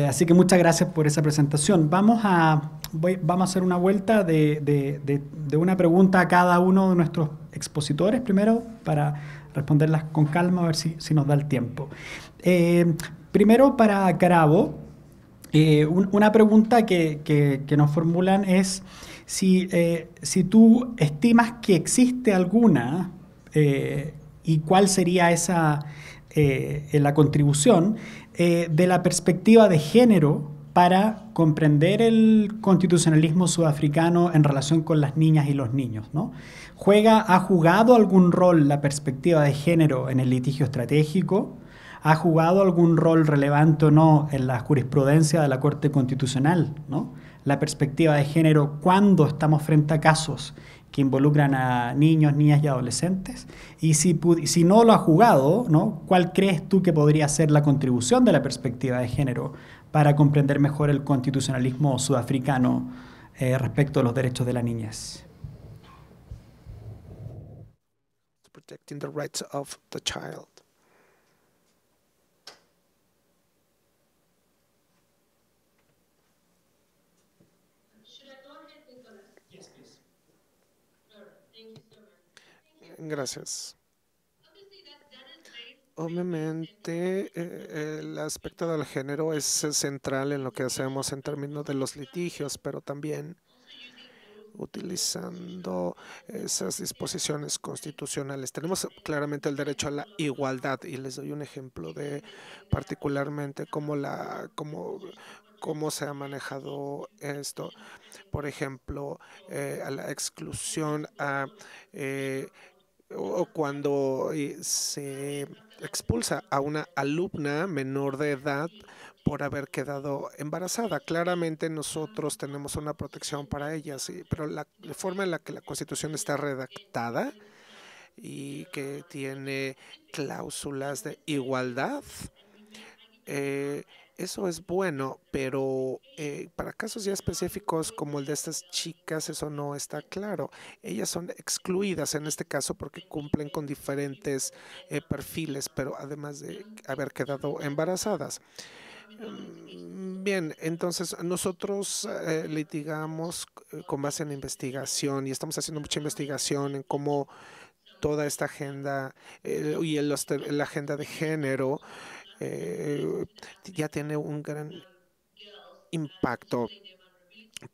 Speaker 1: Así que muchas gracias por esa presentación. Vamos a hacer una vuelta de una pregunta a cada uno de nuestros expositores primero, para responderlas con calma, a ver si nos da el tiempo. Primero, para Karabo, una pregunta que nos formulan es si tú estimas que existe alguna y cuál sería esa la contribución de la perspectiva de género para comprender el constitucionalismo sudafricano en relación con las niñas y los niños, ¿no? ¿Ha jugado algún rol la perspectiva de género en el litigio estratégico? ¿Ha jugado algún rol relevante o no en la jurisprudencia de la Corte Constitucional, ¿no? La perspectiva de género cuando estamos frente a casos que involucran a niños, niñas y adolescentes. Y si no lo ha jugado, ¿no?, ¿cuál crees tú que podría ser la contribución de la perspectiva de género para comprender mejor el constitucionalismo sudafricano respecto a los derechos de la niñez?
Speaker 2: Protecting the rights of the child. Gracias. Obviamente, el aspecto del género es central en lo que hacemos en términos de los litigios, pero también utilizando esas disposiciones constitucionales. Tenemos claramente el derecho a la igualdad y les doy un ejemplo de particularmente cómo se ha manejado esto. Por ejemplo, a la exclusión o cuando se expulsa a una alumna menor de edad por haber quedado embarazada. Claramente nosotros tenemos una protección para ellas, sí, pero la forma en la que la Constitución está redactada y que tiene cláusulas de igualdad, eso es bueno, pero para casos ya específicos como el de estas chicas, eso no está claro. Ellas son excluidas en este caso porque cumplen con diferentes perfiles, pero además de haber quedado embarazadas. Bien, entonces nosotros litigamos con base en investigación y estamos haciendo mucha investigación en cómo toda esta agenda y la agenda de género ya tiene un gran impacto.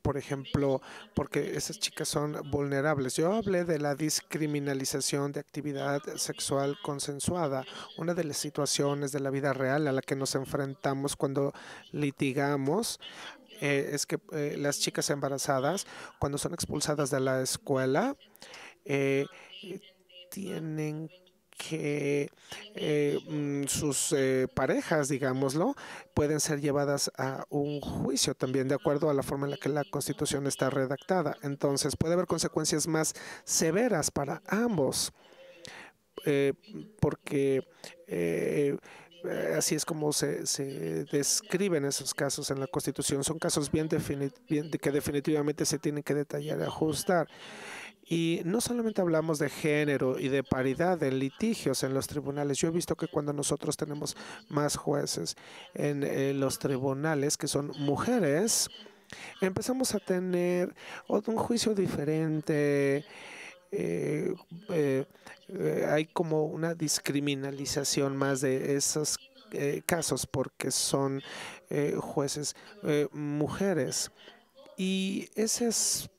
Speaker 2: Por ejemplo, porque esas chicas son vulnerables. Yo hablé de la descriminalización de actividad sexual consensuada, una de las situaciones de la vida real a la que nos enfrentamos cuando litigamos. Es que las chicas embarazadas, cuando son expulsadas de la escuela, tienen que sus parejas, digámoslo, pueden ser llevadas a un juicio también de acuerdo a la forma en la que la Constitución está redactada. Entonces puede haber consecuencias más severas para ambos, porque así es como se describen esos casos en la Constitución. Son casos que definitivamente se tienen que detallar y ajustar. Y no solamente hablamos de género y de paridad en litigios en los tribunales. Yo he visto que cuando nosotros tenemos más jueces en los tribunales, que son mujeres, empezamos a tener un juicio diferente. Hay como una discriminalización más de esos casos porque son jueces mujeres. Y ese aspecto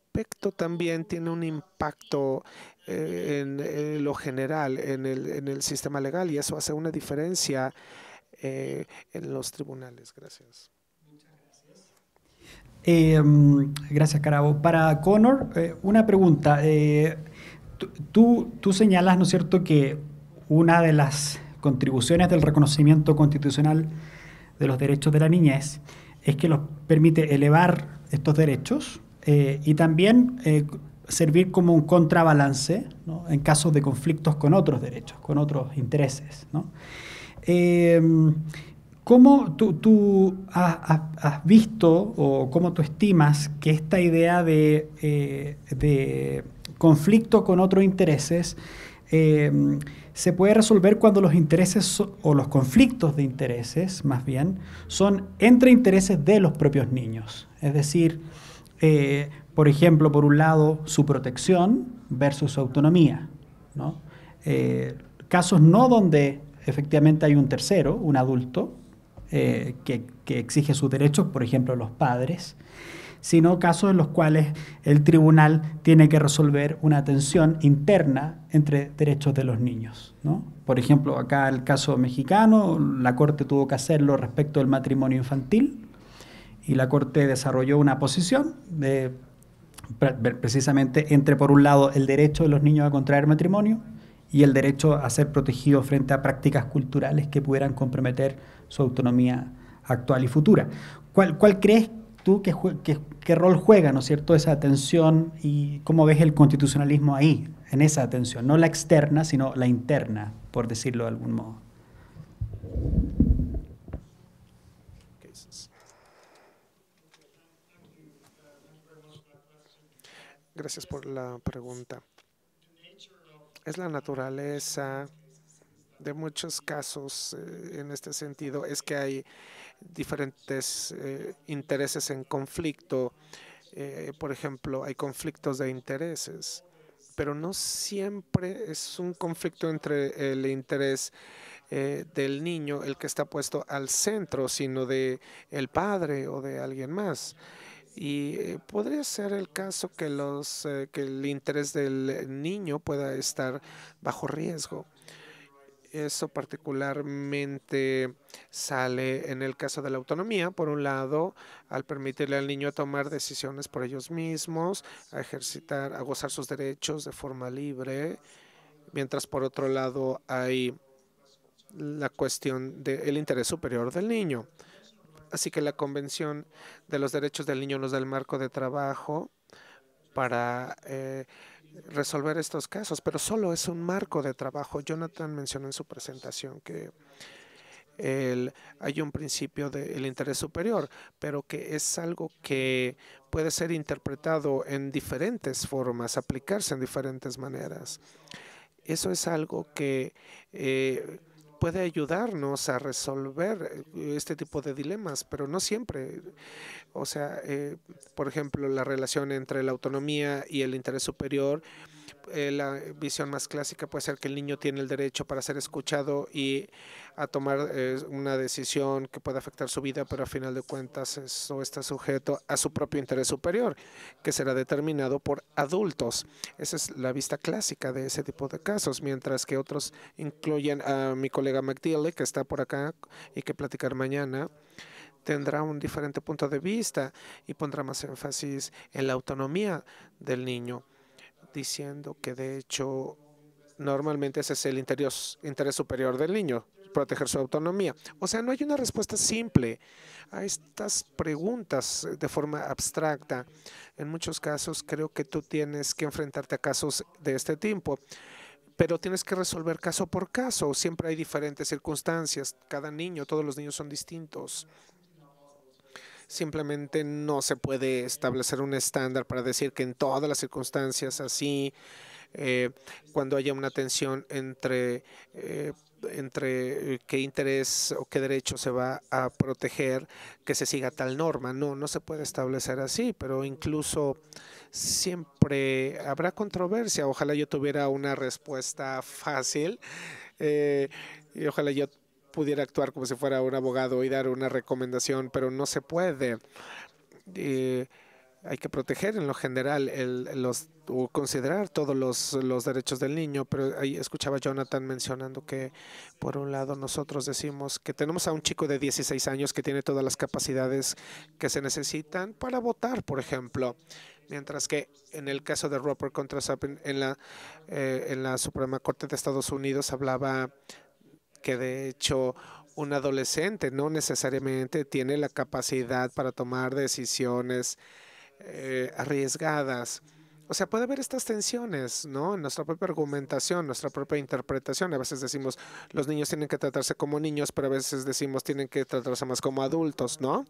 Speaker 2: también tiene un impacto en lo general, en el sistema legal, y eso hace una diferencia en los tribunales. Gracias.
Speaker 1: Gracias, Carabo. Para Connor, una pregunta. Tú señalas, ¿no es cierto?, que una de las contribuciones del reconocimiento constitucional de los derechos de la niñez es que los permite elevar estos derechos y también servir como un contrabalance, ¿no?, en casos de conflictos con otros derechos, con otros intereses, ¿no? ¿Cómo tú has visto o cómo tú estimas que esta idea de conflicto con otros intereses se puede resolver cuando los intereses o los conflictos de intereses, más bien, son entre intereses de los propios niños? Es decir, por ejemplo, por un lado, su protección versus su autonomía, ¿no? Casos no donde efectivamente hay un tercero, un adulto, que exige sus derechos, por ejemplo, los padres, sino casos en los cuales el tribunal tiene que resolver una tensión interna entre derechos de los niños, ¿no? Por ejemplo, acá el caso mexicano, la Corte tuvo que hacerlo respecto del matrimonio infantil y la Corte desarrolló una posición precisamente entre, por un lado, el derecho de los niños a contraer matrimonio y el derecho a ser protegidos frente a prácticas culturales que pudieran comprometer su autonomía actual y futura. ¿Cuál crees tú qué rol juega, ¿no es cierto?, esa tensión, y cómo ves el constitucionalismo ahí, en esa tensión? No la externa, sino la interna, por decirlo de algún modo.
Speaker 2: Gracias por la pregunta. Es la naturaleza de muchos casos en este sentido, es que hay diferentes intereses en conflicto. Por ejemplo, hay conflictos de intereses pero no siempre es un conflicto entre el interés del niño, el que está puesto al centro, sino de el padre o de alguien más. Y podría ser el caso que que el interés del niño pueda estar bajo riesgo. Eso particularmente sale en el caso de la autonomía, por un lado, al permitirle al niño tomar decisiones por ellos mismos, a ejercitar, a gozar sus derechos de forma libre, mientras por otro lado hay la cuestión del interés superior del niño. Así que la Convención de los Derechos del Niño nos da el marco de trabajo para resolver estos casos, pero solo es un marco de trabajo. Jonathan mencionó en su presentación que hay un principio del interés superior, pero que es algo que puede ser interpretado en diferentes formas, aplicarse en diferentes maneras. Eso es algo que puede ayudarnos a resolver este tipo de dilemas, pero no siempre. O sea, por ejemplo, la relación entre la autonomía y el interés superior, la visión más clásica puede ser que el niño tiene el derecho para ser escuchado y a tomar una decisión que pueda afectar su vida, pero a final de cuentas eso está sujeto a su propio interés superior, que será determinado por adultos. Esa es la vista clásica de ese tipo de casos, mientras que otros incluyen a mi colega McDeely, que está por acá y que platicar mañana, tendrá un diferente punto de vista y pondrá más énfasis en la autonomía del niño, diciendo que de hecho normalmente ese es el interés superior del niño, proteger su autonomía. O sea, no hay una respuesta simple a estas preguntas de forma abstracta. En muchos casos creo que tú tienes que enfrentarte a casos de este tipo, pero tienes que resolver caso por caso. Siempre hay diferentes circunstancias. Cada niño, todos los niños son distintos. Simplemente no se puede establecer un estándar para decir que en todas las circunstancias así, cuando haya una tensión entre qué interés o qué derecho se va a proteger, que se siga tal norma. No, no se puede establecer así, pero incluso siempre habrá controversia. Ojalá yo tuviera una respuesta fácil y ojalá yo pudiera actuar como si fuera un abogado y dar una recomendación, pero no se puede. Hay que proteger en lo general o considerar todos los derechos del niño, pero ahí escuchaba a Jonathan mencionando que por un lado nosotros decimos que tenemos a un chico de 16 años que tiene todas las capacidades que se necesitan para votar, por ejemplo, mientras que en el caso de Roper contra Sapin en la Suprema Corte de Estados Unidos hablaba que de hecho un adolescente no necesariamente tiene la capacidad para tomar decisiones arriesgadas. O sea, puede haber estas tensiones, ¿no? En nuestra propia argumentación, nuestra propia interpretación. A veces decimos, los niños tienen que tratarse como niños, pero a veces decimos, tienen que tratarse más como adultos, ¿no?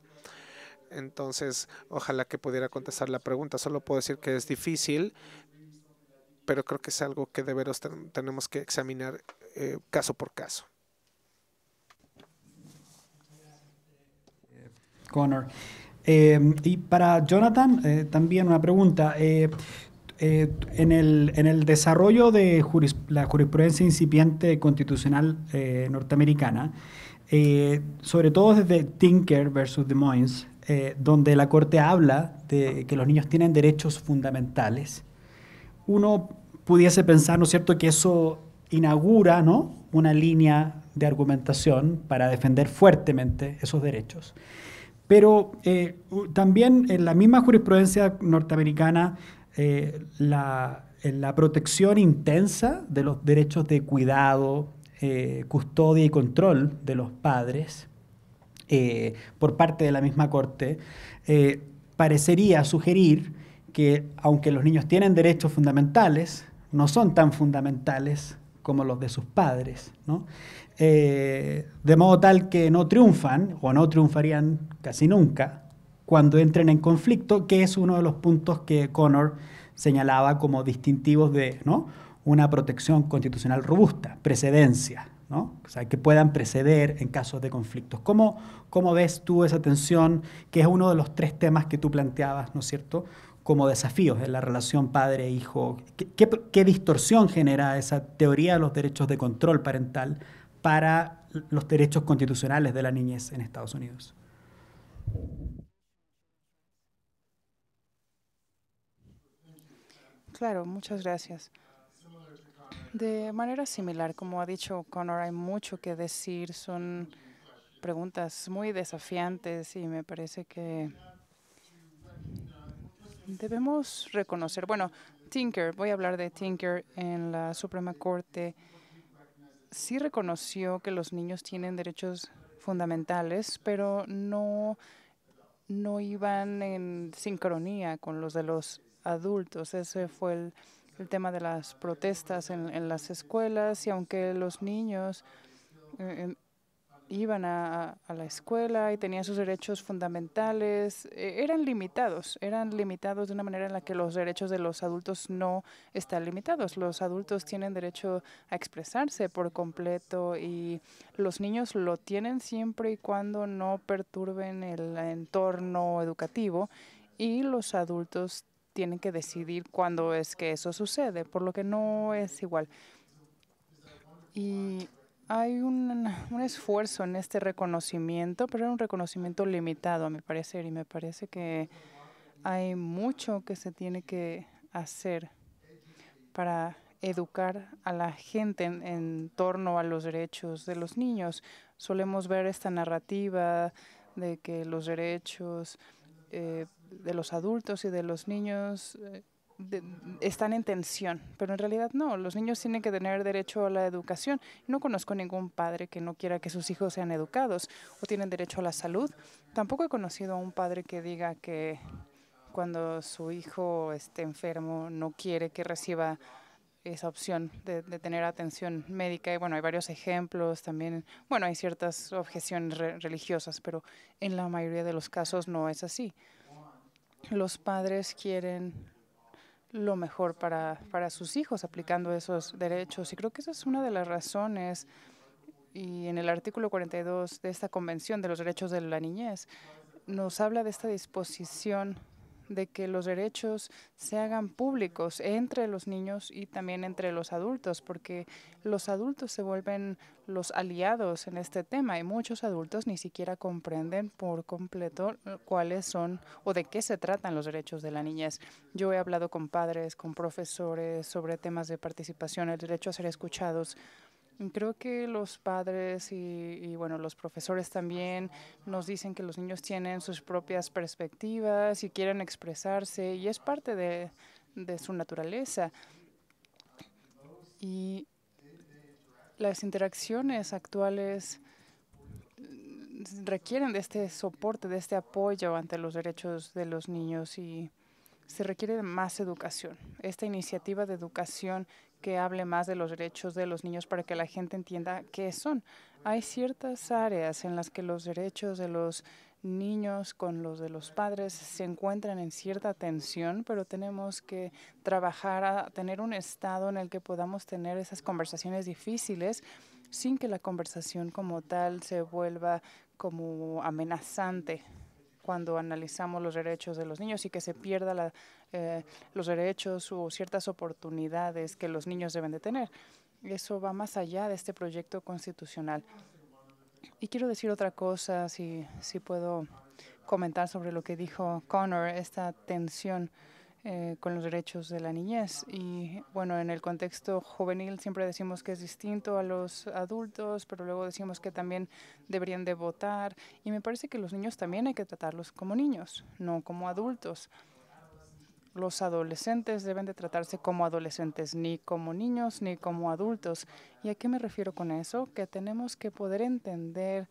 Speaker 2: Entonces, ojalá que pudiera contestar la pregunta. Solo puedo decir que es difícil, pero creo que es algo que de veras tenemos que examinar caso por caso.
Speaker 1: Connor. Y para Jonathan, también una pregunta. En el desarrollo de la jurisprudencia incipiente constitucional norteamericana, sobre todo desde Tinker versus Des Moines, donde la Corte habla de que los niños tienen derechos fundamentales, uno pudiese pensar, ¿no es cierto?, que eso inaugura, ¿no?, una línea de argumentación para defender fuertemente esos derechos. Pero también en la misma jurisprudencia norteamericana, la protección intensa de los derechos de cuidado, custodia y control de los padres por parte de la misma Corte parecería sugerir que aunque los niños tienen derechos fundamentales, no son tan fundamentales como los de sus padres, ¿no? De modo tal que no triunfan o no triunfarían casi nunca cuando entren en conflicto, que es uno de los puntos que Connor señalaba como distintivos de, ¿no?, una protección constitucional robusta, precedencia, ¿no? O sea, que puedan preceder en casos de conflictos. ¿Cómo ves tú esa tensión, que es uno de los tres temas que tú planteabas, ¿no es cierto?, como desafíos en la relación padre-hijo. ¿Qué distorsión genera esa teoría de los derechos de control parental para los derechos constitucionales de la niñez en Estados Unidos?
Speaker 3: Claro, muchas gracias. De manera similar, como ha dicho Connor, hay mucho que decir. Son preguntas muy desafiantes y me parece que debemos reconocer, bueno, Tinker, voy a hablar de Tinker en la Suprema Corte, sí reconoció que los niños tienen derechos fundamentales, pero no iban en sincronía con los de los adultos. Ese fue el tema de las protestas en las escuelas, y aunque los niños eh, iban a la escuela y tenían sus derechos fundamentales, eran limitados de una manera en la que los derechos de los adultos no están limitados. Los adultos tienen derecho a expresarse por completo y los niños lo tienen siempre y cuando no perturben el entorno educativo, y los adultos tienen que decidir cuándo es que eso sucede, por lo que no es igual. Y hay un esfuerzo en este reconocimiento, pero era un reconocimiento limitado, a mi parecer, y me parece que hay mucho que se tiene que hacer para educar a la gente en torno a los derechos de los niños. Solemos ver esta narrativa de que los derechos de los adultos y de los niños están en tensión, pero en realidad no. Los niños tienen que tener derecho a la educación. No conozco ningún padre que no quiera que sus hijos sean educados o tienen derecho a la salud. Tampoco he conocido a un padre que diga que cuando su hijo esté enfermo no quiere que reciba esa opción de tener atención médica. Y bueno, hay varios ejemplos también. Bueno, hay ciertas objeciones religiosas, pero en la mayoría de los casos no es así. Los padres quieren lo mejor para sus hijos aplicando esos derechos. Y creo que esa es una de las razones. Y en el artículo 42 de esta Convención de los Derechos de la Niñez nos habla de esta disposición de que los derechos se hagan públicos entre los niños y también entre los adultos, porque los adultos se vuelven los aliados en este tema y muchos adultos ni siquiera comprenden por completo cuáles son o de qué se tratan los derechos de la niñez. Yo he hablado con padres, con profesores sobre temas de participación, el derecho a ser escuchados. Creo que los padres y, bueno, los profesores también nos dicen que los niños tienen sus propias perspectivas y quieren expresarse, y es parte de su naturaleza. Y las interacciones actuales requieren de este soporte, de este apoyo ante los derechos de los niños, y se requiere de más educación. Esta iniciativa de educación que hable más de los derechos de los niños para que la gente entienda qué son. Hay ciertas áreas en las que los derechos de los niños con los de los padres se encuentran en cierta tensión, pero tenemos que trabajar a tener un estado en el que podamos tener esas conversaciones difíciles sin que la conversación como tal se vuelva como amenazante cuando analizamos los derechos de los niños y que se pierda los derechos o ciertas oportunidades que los niños deben de tener. Eso va más allá de este proyecto constitucional. Y quiero decir otra cosa, si puedo comentar sobre lo que dijo Connor, esta tensión con los derechos de la niñez. Y bueno, en el contexto juvenil siempre decimos que es distinto a los adultos, pero luego decimos que también deberían de votar. Y me parece que los niños también hay que tratarlos como niños, no como adultos. Los adolescentes deben de tratarse como adolescentes, ni como niños ni como adultos. ¿Y a qué me refiero con eso? Que tenemos que poder entender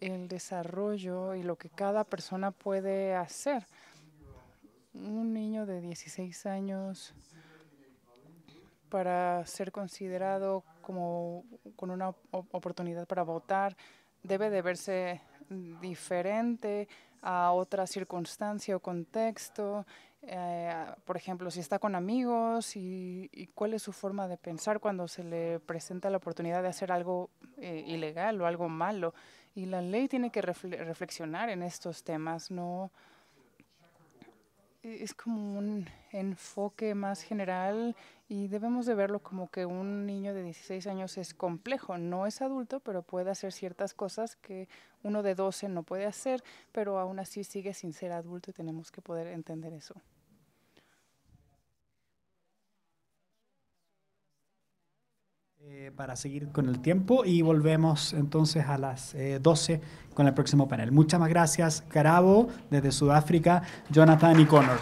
Speaker 3: el desarrollo y lo que cada persona puede hacer. Un niño de 16 años, para ser considerado como con una oportunidad para votar, debe de verse diferente a otra circunstancia o contexto. Por ejemplo, si está con amigos y cuál es su forma de pensar cuando se le presenta la oportunidad de hacer algo ilegal o algo malo. Y la ley tiene que reflexionar en estos temas, no es como un enfoque más general y debemos de verlo como que un niño de 16 años es complejo. No es adulto, pero puede hacer ciertas cosas que uno de 12 no puede hacer, pero aún así sigue sin ser adulto y tenemos que poder entender eso.
Speaker 1: Para seguir con el tiempo y volvemos entonces a las 12 con el próximo panel. Muchas más gracias, Karabo, desde Sudáfrica, Jonathan y Connor.